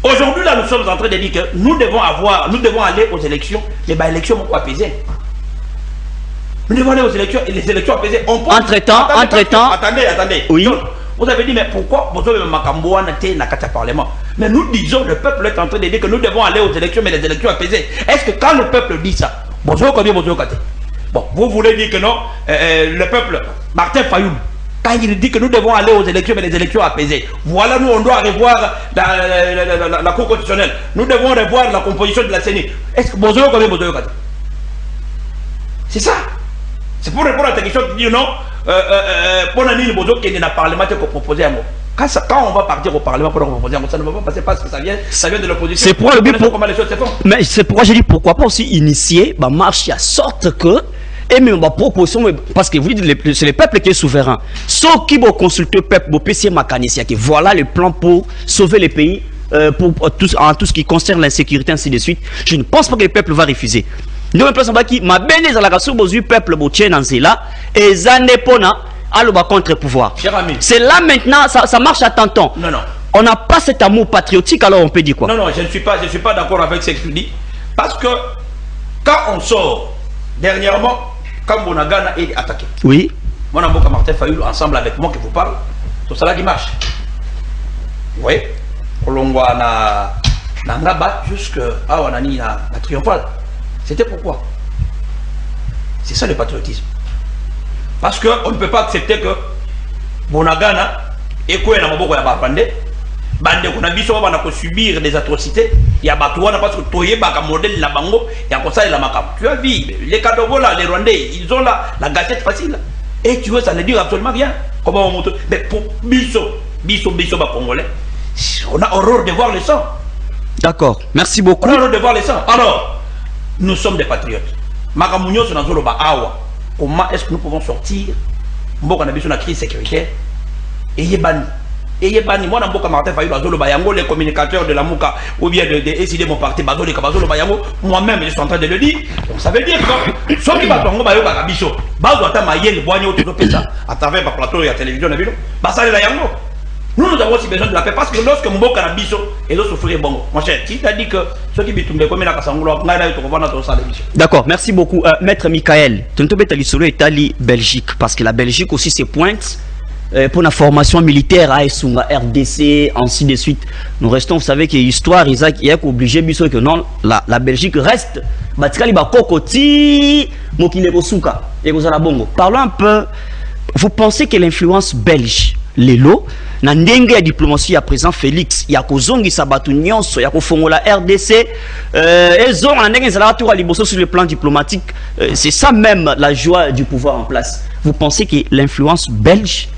aujourd'hui là nous sommes en train de dire que nous devons aller aux élections, mais les élections vont pas apaiser. Nous devons aller aux élections et les élections apaisées. Entre-temps. Attendez. Oui. Donc, vous avez dit, mais pourquoi vous avez Makamboa n'était n'a qu'à Parlement? Mais nous disons, le peuple est en train de dire que nous devons aller aux élections, mais les élections apaisées. Est-ce que quand le peuple dit ça, bonjour combien bonjour côté? Bon, vous voulez dire que non, le peuple, Martin Fayoulou, quand il dit que nous devons aller aux élections, mais les élections apaisées, voilà, nous on doit revoir la Cour constitutionnelle, nous devons revoir la composition de la CENI. Est-ce que bonjour combien bonjour côté? C'est ça. C'est pour répondre à ta question, tu dis non, pour le bonjour qui est dans le Parlement, tu as proposé à moi. Quand on va partir au Parlement pour proposer un mot, ça ne va pas passer parce que ça vient de l'opposition. C'est pour le but comment les choses se font. Mais c'est pourquoi j'ai dit pourquoi pas aussi initier ma marche à sorte que et même ma proposition parce que vous dites c'est le peuple qui est souverain. Sauf qui va consulter le peuple, va PC Makanissia qui voilà le plan pour sauver les pays pour tout ce qui concerne l'insécurité ainsi de suite. Je ne pense pas que le peuple va refuser. Nous on pense qui ma béné à la race du peuple botien dans cela et zanepona alors contre-pouvoir. C'est là maintenant, ça marche à tonton. Non. On n'a pas cet amour patriotique, alors on peut dire quoi? Non, je ne suis pas d'accord avec ce que tu dis. Parce que quand on sort, dernièrement, quand Bonagana est attaqué. Oui. Mon amour Martin Fayoulou, ensemble avec moi qui vous parle, tout cela qui marche. Vous voyez? On a Nangaba jusqu'à la triomphale. C'était pourquoi? C'est ça le patriotisme. Parce qu'on ne peut pas accepter que Bonagana et Koué n'a pas beaucoup à bande qu'on a vu subir des atrocités. Il y a Batouana parce que Toye Baka modèle la Bango et à ça il a Makam. Tu as vu les Kadogo là, les Rwandais, ils ont la gâchette facile. Et tu vois, ça ne dit absolument rien. Comment on monte? Mais pour Bisso Congolais, on a horreur de voir le sang. D'accord, merci beaucoup. On a horreur de voir le sang. Alors, nous sommes des patriotes. Makamounio sur Nazoloba Awa. Comment est-ce que nous pouvons sortir? Mboka na biso na crise sécuritaire. Et Yebani, moi, Mboka Martin Fayoulou, Azolo Bayango, les communicateurs de la Mouka, ou bien de décider mon parti, Bazolo Bayango, moi-même, je suis en train de le dire. Donc, ça veut dire que, ceux qui battent Bayoka Kabiso, Bazo Atamaye, le Boigno, tout ça, à travers le plateau et la télévision, Basale Bayango. Nous avons aussi besoin de la paix parce que lorsque Mboka Nabiso et l'autre souffrir bon, mon cher, qui t'a dit que ceux qui bitumbe comme la Kassangolo, d'accord, merci beaucoup. Maître Michael, tu ne peux pas Belgique parce que la Belgique aussi se pointe pour la formation militaire à Essunga, RDC, ainsi de suite. Nous restons, vous savez que l'histoire, Isaac, il est obligé, que non, la Belgique reste. Parlons un peu. Vous pensez que l'influence belge, Lelo, na ndenge ya diplomatie à présent Félix, ya kozongi sabatu nyonso, ya kofongola RDC, ezon na ndenge zala tour liboso sur le plan diplomatique, c'est ça même la joie du pouvoir en place. Vous pensez que l'influence belge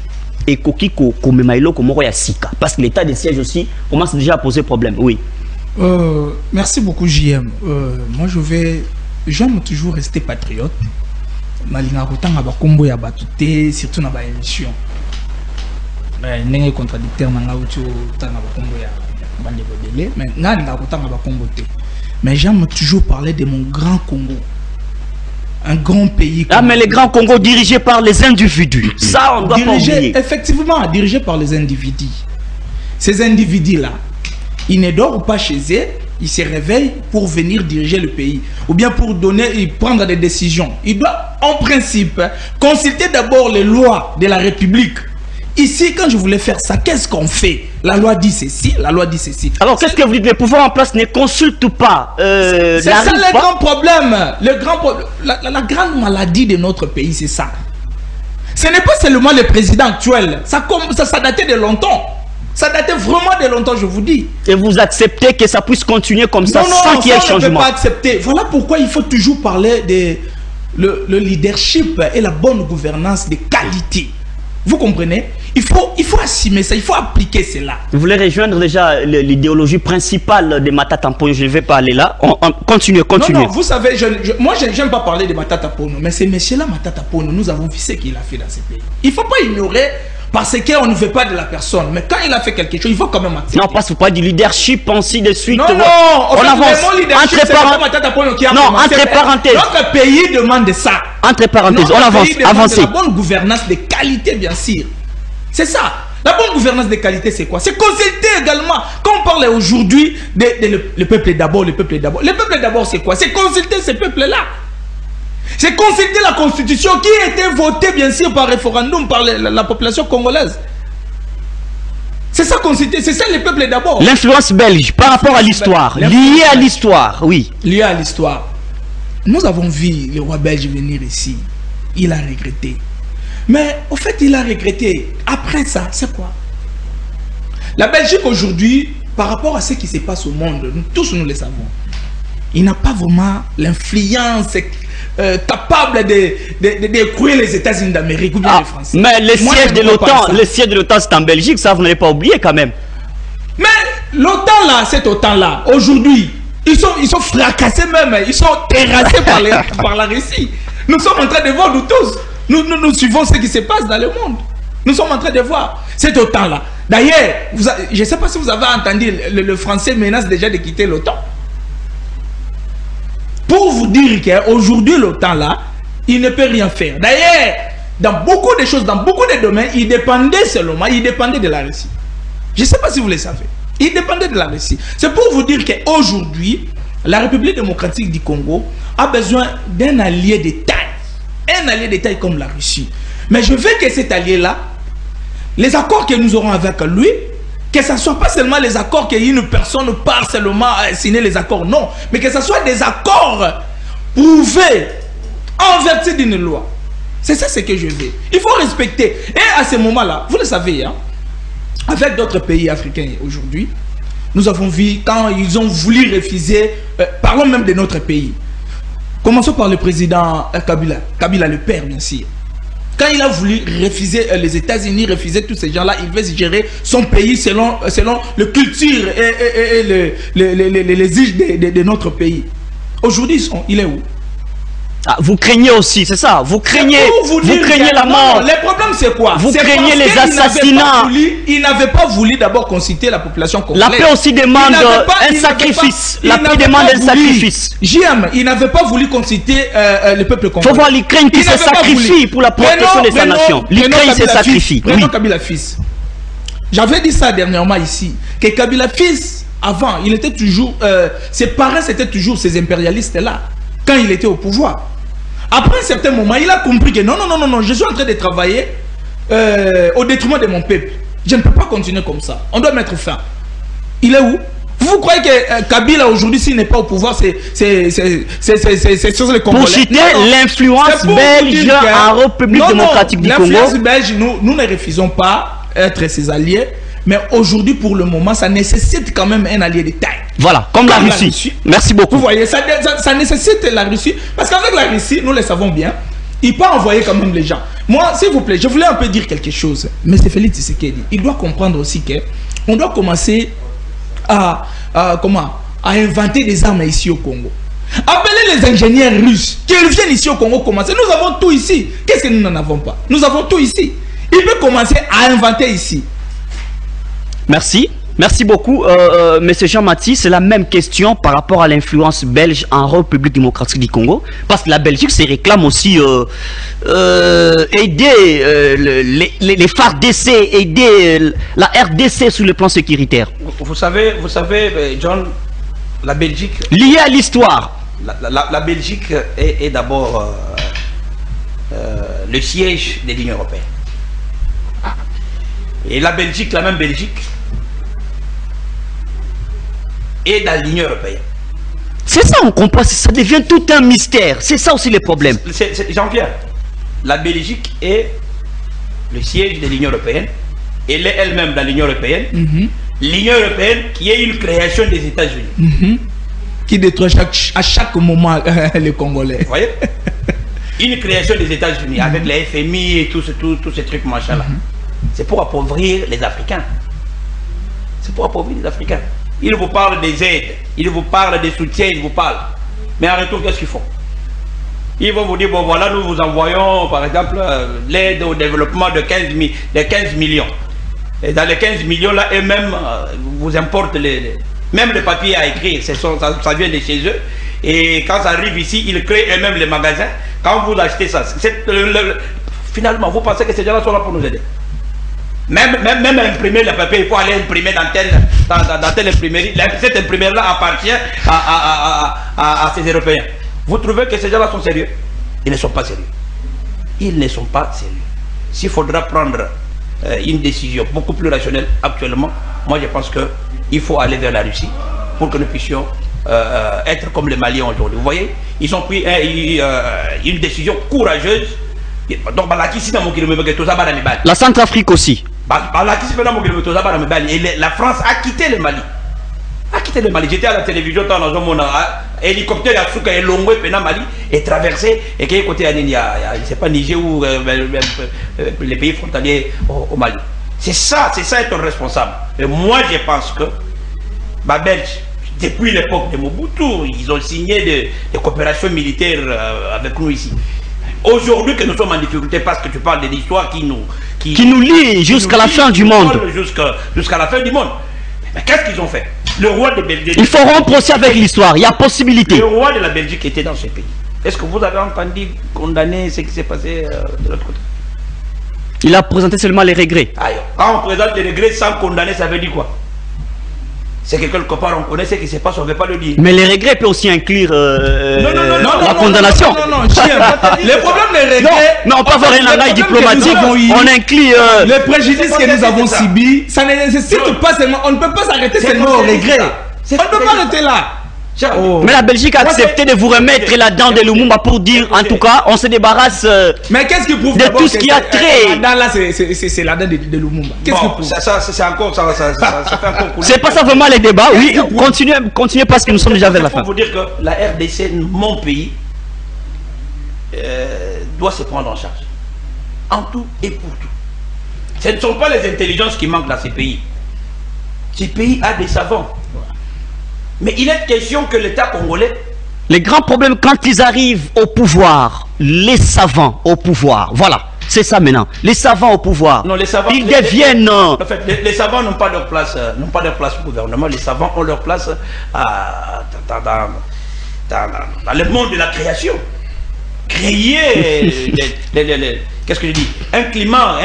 et kokiko komemailo komoro ya sika parce que l'état de siège aussi commence déjà à poser problème. Oui. Merci beaucoup JM. Moi j'aime toujours rester patriote. Malinga kotanga ba kombo ya batute surtout na ba émission. N'est contradicteur nanga utu tanga ba kombo ya bande bodele mais nga kotanga ba kombo te. Mais j'aime toujours parler de mon grand Congo. Un grand pays. Ah mais les grands Congo dirigés par les individus. Ça on doit pas oublier. Effectivement, dirigés par les individus. Ces individus là, ils ne dorment pas chez eux. Il se réveille pour venir diriger le pays ou bien pour donner et prendre des décisions. Il doit en principe consulter d'abord les lois de la République. Ici, quand je voulais faire ça, qu'est-ce qu'on fait? La loi dit ceci, la loi dit ceci. Alors, qu'est-ce que vous dites? Les pouvoirs en place ne consultent pas. C'est ça le grand problème. La grande maladie de notre pays, c'est ça. Ce n'est pas seulement le président actuel. Ça datait de longtemps. Ça datait vraiment de longtemps, je vous dis. Et vous acceptez que ça puisse continuer comme ça sans qu'il y ait changement? Non, on ne peut pas accepter. Voilà pourquoi il faut toujours parler de le leadership et la bonne gouvernance de qualité. Vous comprenez? Il faut assumer ça, il faut appliquer cela. Vous voulez rejoindre déjà l'idéologie principale de Matata Ponyo? Je ne vais pas aller là. Continuez. Non, vous savez, moi je n'aime pas parler de Matata Ponyo, mais ce monsieur-là, Matata Ponyo, nous avons vu ce qu'il a fait dans ce pays. Il ne faut pas ignorer parce qu'on ne veut pas de la personne. Mais quand il a fait quelque chose, il faut quand même accepter. Non, parce que vous parlez du leadership, ainsi de suite. Non, on avance. Entre parenthèses. Notre pays demande ça. Entre parenthèses, on avance. Avancez. La bonne gouvernance de qualité, bien sûr. C'est ça. La bonne gouvernance de qualité, c'est quoi? C'est consulter également. Quand on parle aujourd'hui le peuple d'abord, le peuple d'abord. Le peuple d'abord, c'est quoi? C'est consulter ce peuple-là. C'est consulter la constitution qui a été votée, bien sûr, par référendum par la population congolaise. C'est ça consulter, c'est ça le peuple d'abord. L'influence belge par rapport à l'histoire, liée à l'histoire, oui. Liée à l'histoire. Nous avons vu le roi belge venir ici. Il a regretté. Mais au fait, il a regretté. Après ça, c'est quoi? La Belgique aujourd'hui, par rapport à ce qui se passe au monde, nous tous nous le savons, il n'a pas vraiment l'influence capable d'écrouler les États-Unis d'Amérique ou bien les Français. Mais le siège de l'OTAN, c'est en Belgique, ça vous n'avez pas oublié quand même. Mais l'OTAN là, cet OTAN là, aujourd'hui, ils sont fracassés même, ils sont terrassés par la Russie. Nous sommes en train de voir, nous tous, nous suivons ce qui se passe dans le monde. Nous sommes en train de voir cet OTAN là. D'ailleurs, je ne sais pas si vous avez entendu, le Français menace déjà de quitter l'OTAN. Pour vous dire qu'aujourd'hui, l'OTAN là, il ne peut rien faire. D'ailleurs, dans beaucoup de choses, dans beaucoup de domaines, il dépendait seulement, il dépendait de la Russie. Je ne sais pas si vous le savez. Il dépendait de la Russie. C'est pour vous dire qu'aujourd'hui, la République démocratique du Congo a besoin d'un allié de taille. Un allié de taille comme la Russie. Mais je veux que cet allié-là, les accords que nous aurons avec lui, que ce ne soit pas seulement les accords qu'une personne part seulement à signer les accords, non. Mais que ce soit des accords prouvés en vertu d'une loi. C'est ça ce que je veux. Il faut respecter. Et à ce moment-là, vous le savez, hein, avec d'autres pays africains aujourd'hui, nous avons vu quand ils ont voulu refuser, parlons même de notre pays. Commençons par le président Kabila. Kabila le père, bien sûr. Quand il a voulu refuser les États-Unis, refuser tous ces gens-là, il veut gérer son pays selon la culture et les us de notre pays. Aujourd'hui, il est où? Ah, vous craignez aussi, c'est ça? Vous craignez la mort. Le problème, c'est quoi? Vous craignez les assassinats. Il n'avait pas voulu d'abord consulter la population congolaise. La paix aussi demande un sacrifice. La paix demande un sacrifice. JM, il n'avait pas voulu consulter le peuple congolais. Il faut voir l'Ukraine qui se sacrifie pour la protection de sa nation. L'Ukraine se sacrifie. Prenons Kabila fils. J'avais dit ça dernièrement ici, que Kabila fils, avant, il était toujours... ses parents, c'était toujours ces impérialistes-là, quand il était au pouvoir. Après un certain moment, il a compris que non, je suis en train de travailler au détriment de mon peuple. Je ne peux pas continuer comme ça. On doit mettre fin. Il est où? Vous croyez que Kabila aujourd'hui, s'il n'est pas au pouvoir, c'est sur les Congolais? Pour citer l'influence belge en République démocratique du Congo. L'influence belge, nous ne refusons pas être ses alliés. Mais aujourd'hui, pour le moment, ça nécessite quand même un allié de taille. Voilà, comme la Russie. Merci beaucoup. Vous voyez, ça nécessite la Russie. Parce qu'avec la Russie, nous le savons bien, il peut envoyer quand même les gens. Moi, s'il vous plaît, je voulais un peu dire quelque chose. Mais c'est Félix Tshisekedi. Il doit comprendre aussi qu'on doit commencer à inventer des armes ici au Congo. Appelez les ingénieurs russes qu'ils viennent ici au Congo commencer. Nous avons tout ici. Qu'est-ce que nous n'en avons pas? Nous avons tout ici. Il peut commencer à inventer ici. Merci. Merci beaucoup, Monsieur Jean-Mathis. C'est la même question par rapport à l'influence belge en République démocratique du Congo. Parce que la Belgique se réclame aussi aider les FARDC, aider la RDC sur le plan sécuritaire. Vous savez, John, la Belgique... Lié à l'histoire. La Belgique est d'abord le siège de l'Union européenne. Et la Belgique, la même Belgique, est dans l'Union européenne. C'est ça, on comprend, ça devient tout un mystère. C'est ça aussi le problème. J'en viens. La Belgique est le siège de l'Union européenne. Elle est elle-même dans l'Union européenne. L'Union européenne qui est une création des États-Unis. Qui détruit à chaque moment les Congolais. Vous voyez? Une création des États-Unis avec les FMI et tous ces trucs machin-là. C'est pour appauvrir les Africains. C'est pour appauvrir les Africains. Ils vous parlent des aides, ils vous parlent des soutiens, ils vous parlent. Mais en retour, qu'est-ce qu'ils font? Ils vont vous dire, bon voilà, nous vous envoyons par exemple l'aide au développement de 15 millions. Et dans les 15 millions là, eux-mêmes vous importent même le papier à écrire, ça vient de chez eux. Et quand ça arrive ici, ils créent eux-mêmes les magasins. Quand vous achetez ça, finalement, vous pensez que ces gens-là sont là pour nous aider? Même imprimer le papier, il faut aller imprimer dans telle imprimerie. Cette imprimerie-là appartient à ces Européens. Vous trouvez que ces gens-là sont sérieux? Ils ne sont pas sérieux. Ils ne sont pas sérieux. S'il faudra prendre une décision beaucoup plus rationnelle actuellement, moi je pense qu'il faut aller vers la Russie pour que nous puissions être comme les Maliens aujourd'hui. Vous voyez, ils ont pris une décision courageuse. Donc, la Centrafrique aussi. Et la France a quitté le Mali. J'étais à la télévision dans mon hélicoptère à Souka et Longwe, Mali, et traversé. Et qui est côté à je ne sais pas, Niger ou les pays frontaliers au Mali. C'est ça être responsable. Et moi, je pense que Belge, depuis l'époque de Mobutu, ils ont signé des coopérations militaires avec nous ici. Aujourd'hui que nous sommes en difficulté parce que tu parles de l'histoire qui nous lie jusqu'à la fin du monde. Jusqu'à la fin du monde. Mais qu'est-ce qu'ils ont fait? Le roi de Belgique... Il faut rompre aussi avec l'histoire, il y a possibilité. Le roi de la Belgique était dans ce pays. Est-ce que vous avez entendu condamner ce qui s'est passé de l'autre côté? Il a présenté seulement les regrets. Quand on présente les regrets sans condamner, ça veut dire quoi? C'est que quelque part on connaît ce qui se passe, on ne veut pas le dire. Mais les regrets peuvent aussi inclure la condamnation. Le problème des regrets... Non, on peut avoir un langage diplomatique, on inclut... Les préjudices que nous avons subis, ça ne nécessite pas seulement... On ne peut pas s'arrêter seulement aux regrets. On ne peut pas arrêter là. Mais la Belgique a accepté de vous remettre là-dedans de Lumumba pour dire, en tout cas, on se débarrasse mais qu'est-ce qui prouve de tout ce qui a trait. Là, c'est la dent de Lumumba. Qu'est-ce qui prouve? C'est encore ça fait encore couler. C'est pas ça vraiment les débats, oui. Continuez parce que nous sommes déjà vers la fin. Il faut vous dire que la RDC, mon pays, doit se prendre en charge. En tout et pour tout. Ce ne sont pas les intelligences qui manquent dans ces pays. Ces pays a des savants. Mais il est question que l'État congolais... Les grands problèmes quand ils arrivent au pouvoir, les savants au pouvoir, voilà, c'est ça maintenant. Les savants au pouvoir, non, les savants, ils deviennent... En fait, les savants n'ont pas leur place, au gouvernement. Les savants ont leur place dans le monde de la création. Créer, qu'est-ce que je dis, un climat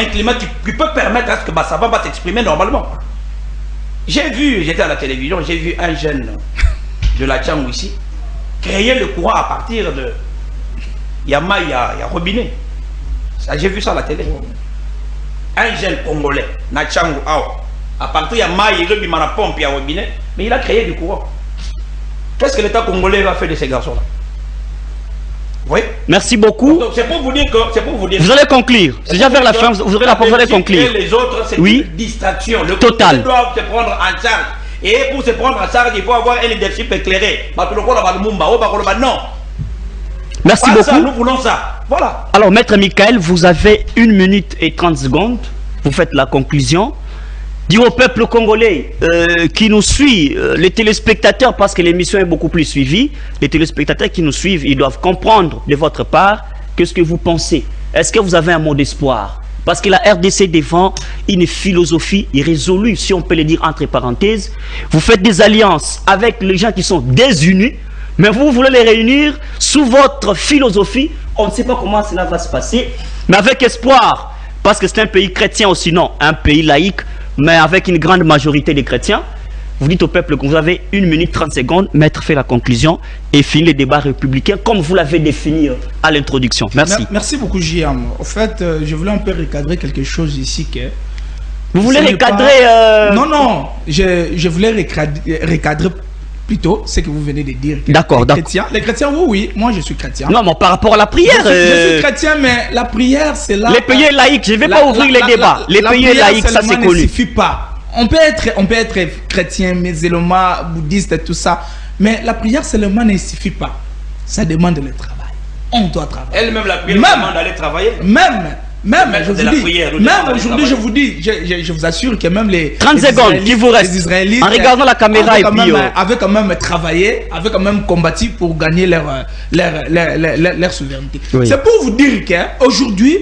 qui peut permettre à ce que savant va s'exprimer normalement. J'étais à la télévision, j'ai vu un jeune de la Tchangou ici créer le courant à partir de Yama, il y a robinet. J'ai vu ça à la télé. un jeune Congolais, Nachango, à partir de Maï, il a pompe, mais il a créé du courant. Qu'est-ce que l'État congolais va faire de ces garçons-là? Oui. Merci beaucoup. C'est pour vous dire que... Vous allez conclure. C'est déjà vers la fin, vous aurez la parole, vous allez conclure. Les autres, c'est une distraction. Le total. Doivent se prendre en charge. Et pour se prendre en charge, il faut avoir un leadership éclairé. Non. Merci beaucoup. Ça, nous voulons ça. Voilà. Alors, Maître Michael, vous avez 1 minute et 30 secondes. Vous faites la conclusion. Dire au peuple congolais qui nous suit, les téléspectateurs, parce que l'émission est beaucoup plus suivie, les téléspectateurs qui nous suivent, ils doivent comprendre de votre part qu'est-ce que vous pensez. Est-ce que vous avez un mot d'espoir? Parce que la RDC défend une philosophie irrésolue, si on peut le dire entre parenthèses. Vous faites des alliances avec les gens qui sont désunis, mais vous voulez les réunir sous votre philosophie. On ne sait pas comment cela va se passer, mais avec espoir, parce que c'est un pays chrétien ou sinon un pays laïque, mais avec une grande majorité des chrétiens. Vous dites au peuple que vous avez 1 minute 30 secondes, Maître fait la conclusion et finit les débats républicains comme vous l'avez défini à l'introduction. Merci. Merci beaucoup, J.M. En fait, je voulais un peu recadrer quelque chose ici. Que vous voulez recadrer Non, je voulais recadrer plutôt ce que vous venez de dire. D'accord, d'accord. Les chrétiens, oui, moi je suis chrétien. Non, mais par rapport à la prière... Je suis chrétien, mais la prière, c'est là... Les pays laïcs, je ne vais pas ouvrir les débats. Les pays laïcs, ça c'est connu. Ne suffit pas. On peut être chrétien, musulman, bouddhiste, tout ça, mais la prière seulement ne suffit pas. Ça demande le travail. On doit travailler. Elle-même, la prière demande d'aller travailler. Même aujourd'hui, je vous dis, je vous assure que même les 30 secondes qui vous restent, les Israélites, en regardant la caméra avaient quand même travaillé, avaient quand même combattu pour gagner leur souveraineté. Oui. C'est pour vous dire qu'aujourd'hui,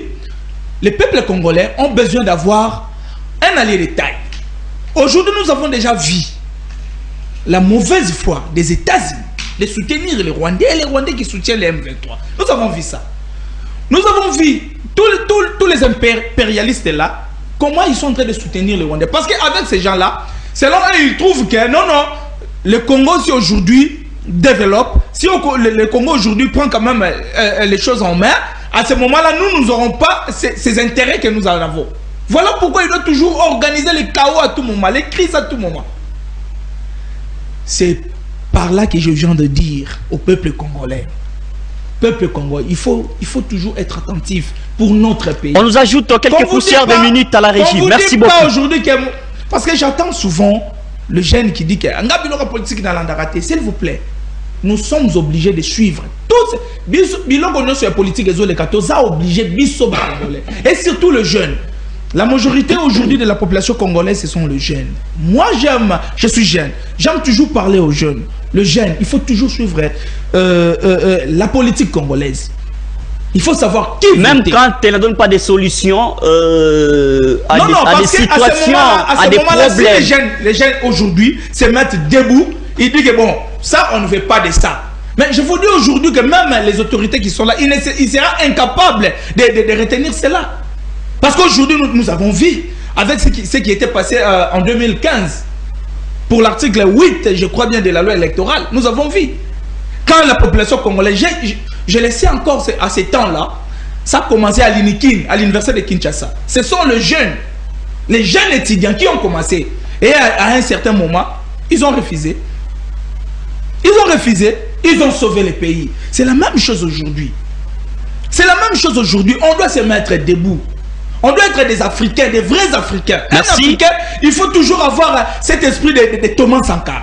les peuples congolais ont besoin d'avoir un allié de taille. Aujourd'hui, nous avons déjà vu la mauvaise foi des États-Unis de soutenir les Rwandais et les Rwandais qui soutiennent les M23. Nous avons vu ça. Nous avons vu tous les impérialistes là, comment ils sont en train de soutenir les Rwandais. Parce qu'avec ces gens-là, c'est là où ils trouvent que non, le Congo, si aujourd'hui développe, si le Congo aujourd'hui prend quand même les choses en main, à ce moment-là, nous n'aurons pas ces intérêts que nous en avons. Voilà pourquoi il doit toujours organiser les chaos à tout moment, les crises à tout moment. C'est par là que je viens de dire au peuple congolais. Peuple congolais, il faut toujours être attentif pour notre pays. On nous ajoute quelques poussières de minutes à la régie. Merci beaucoup. Parce que j'attends souvent le jeune qui dit que politique dans l'andarate, s'il vous plaît, nous sommes obligés de suivre tous les politiques obligés et surtout le jeune. La majorité aujourd'hui de la population congolaise, ce sont les jeunes. Moi, je suis jeune. J'aime toujours parler aux jeunes. Le jeune, il faut toujours suivre la politique congolaise. Il faut savoir qui même voter. Quand elle ne donne pas des solutions à des situations, à des problèmes. Si les jeunes aujourd'hui se mettent debout, ils disent que bon, ça, on ne veut pas de ça. Mais je vous dis aujourd'hui que même les autorités qui sont là, ils seront incapables de retenir cela. Parce qu'aujourd'hui, nous avons vu, avec ce qui était passé en 2015, pour l'article 8, je crois bien, de la loi électorale, nous avons vu. Quand la population congolaise, je le sais encore à ces temps-là, ça a commencé à l'INIKIN, à l'université de Kinshasa. Ce sont les jeunes étudiants qui ont commencé. Et à un certain moment, ils ont refusé. Ils ont sauvé le pays. C'est la même chose aujourd'hui. C'est la même chose aujourd'hui. On doit se mettre debout. On doit être des Africains, des vrais Africains. Merci. Un Africain, il faut toujours avoir cet esprit de Thomas Sankara.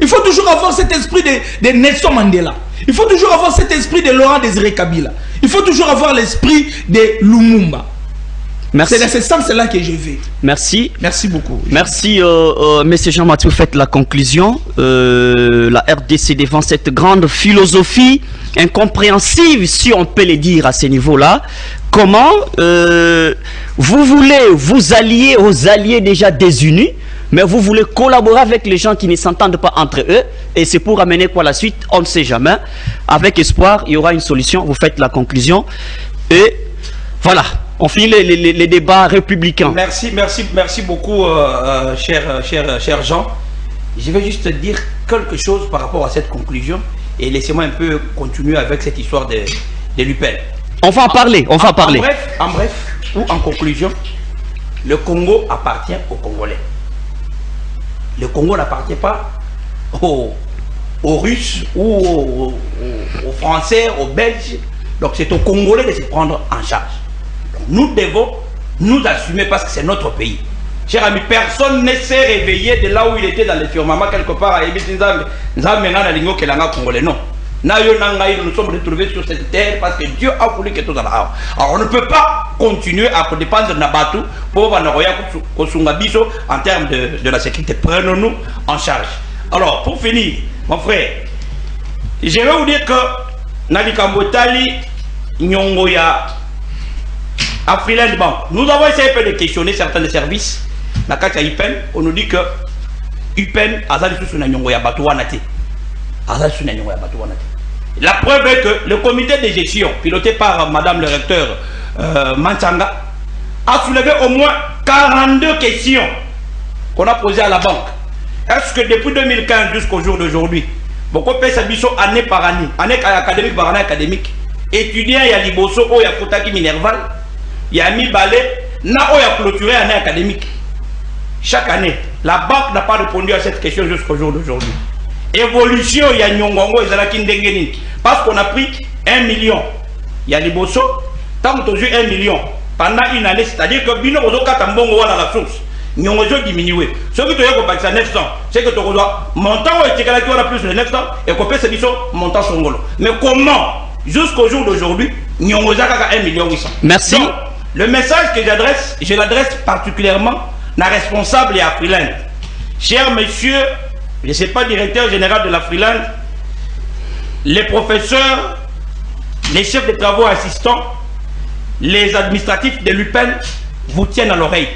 Il faut toujours avoir cet esprit de Nelson Mandela. Il faut toujours avoir cet esprit de Laurent Désiré Kabila. Il faut toujours avoir l'esprit de Lumumba. C'est dans ce sens-là que je vais. Merci. Merci beaucoup. Merci, Monsieur Jean-Mathieu. Faites la conclusion. La RDC défend cette grande philosophie incompréhensible, si on peut le dire à ce niveau-là. Comment vous voulez vous allier aux alliés déjà désunis, mais vous voulez collaborer avec les gens qui ne s'entendent pas entre eux, et c'est pour amener quoi la suite, on ne sait jamais. Avec espoir, il y aura une solution. Vous faites la conclusion. Et voilà. On finit les débats républicains. Merci beaucoup, cher Jean. Je vais juste dire quelque chose par rapport à cette conclusion et laissez-moi un peu continuer avec cette histoire de l'UPEL. On va en parler, En bref, ou en conclusion, Le Congo appartient aux Congolais. Le Congo n'appartient pas aux Russes ou aux Français, aux Belges. Donc c'est aux Congolais de se prendre en charge. Donc, nous devons nous assumer parce que c'est notre pays. Cher ami, personne ne s'est réveillé de là où il était dans le firmament quelque part à Ebiti-Nzambe. Congolais, non. Nous sommes retrouvés sur cette terre parce que Dieu a voulu que tout soit là. Alors on ne peut pas continuer à dépendre de Nabatou pour en termes de la sécurité. Prenons-nous en charge. Alors pour finir, mon frère, je vais vous dire que Nalikambotali Nyongoya à Freeland Bank, nous avons essayé un peu de questionner certains des services. On nous dit que UPEN Azali Susuna Nyongoya Batouanati. La preuve est que le comité de gestion, piloté par Madame le recteur Manchanga, a soulevé au moins 42 questions qu'on a posées à la banque. Est-ce que depuis 2015 jusqu'au jour d'aujourd'hui, beaucoup de services année par année, année académique par année académique, étudiants, il y a Liboso, il y a Koutaki Minerval, il y a Mi Balé, il y a clôturé année académique. Chaque année, la banque n'a pas répondu à cette question jusqu'au jour d'aujourd'hui. Évolution, il y a Nyongongo et Zalakindengeni. Parce qu'on a pris 1 million. Il y a Liboso, tant que tu as 1 million pendant une année, c'est-à-dire que Bino Ozo Katambongo à la source. Nyongozo diminué. Ce que tu as compris, c'est 900. C'est que tu dois montant ou tu as plus de 900 et que tu as montant Songolo. Mais comment, jusqu'au jour d'aujourd'hui, Nyongozo a 1 million 800. Merci. Donc, le message que j'adresse, je l'adresse particulièrement à responsable et à Freeland. Cher monsieur, je ne sais pas, directeur général de la Freeland, les professeurs, les chefs de travaux assistants, les administratifs de l'UPEN vous tiennent à l'oreille.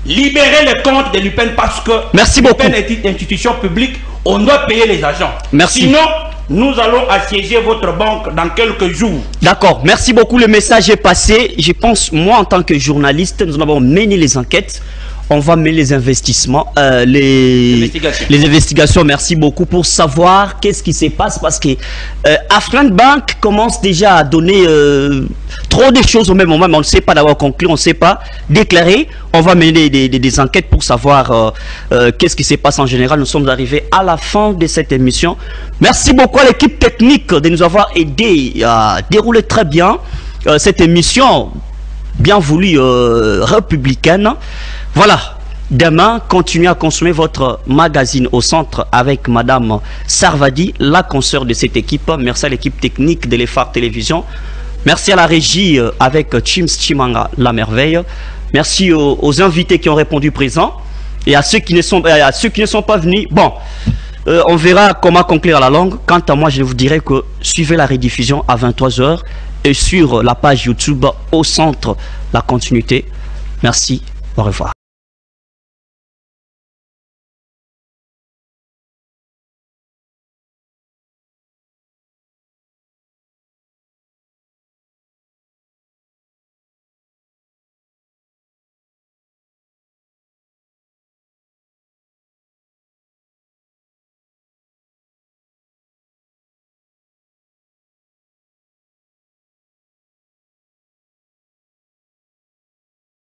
Libérez les comptes de l'UPEN parce que l'UPEN est une institution publique, on doit payer les agents. Merci. Sinon, nous allons assiéger votre banque dans quelques jours. D'accord, merci beaucoup, le message est passé. Je pense, moi en tant que journaliste, nous avons mené les enquêtes. On va mener les investissements, les investigations. Merci beaucoup pour savoir qu'est-ce qui se passe parce que Freeland Bank commence déjà à donner trop de choses au même moment, mais on ne sait pas d'avoir conclu, on ne sait pas déclarer. On va mener des enquêtes pour savoir qu'est-ce qui se passe en général. Nous sommes arrivés à la fin de cette émission. Merci beaucoup à l'équipe technique de nous avoir aidé à dérouler très bien cette émission bien voulue républicaine. Voilà, demain, continuez à consommer votre magazine au centre avec Madame Sarvadi, la consoeur de cette équipe. Merci à l'équipe technique de l'EFAR Télévision. Merci à la régie avec Chims Chimanga, la merveille. Merci aux invités qui ont répondu présent et à ceux qui ne sont pas venus. Bon, on verra comment conclure la langue. Quant à moi, je vous dirais que suivez la rediffusion à 23 h et sur la page YouTube au centre, la continuité. Merci, au revoir.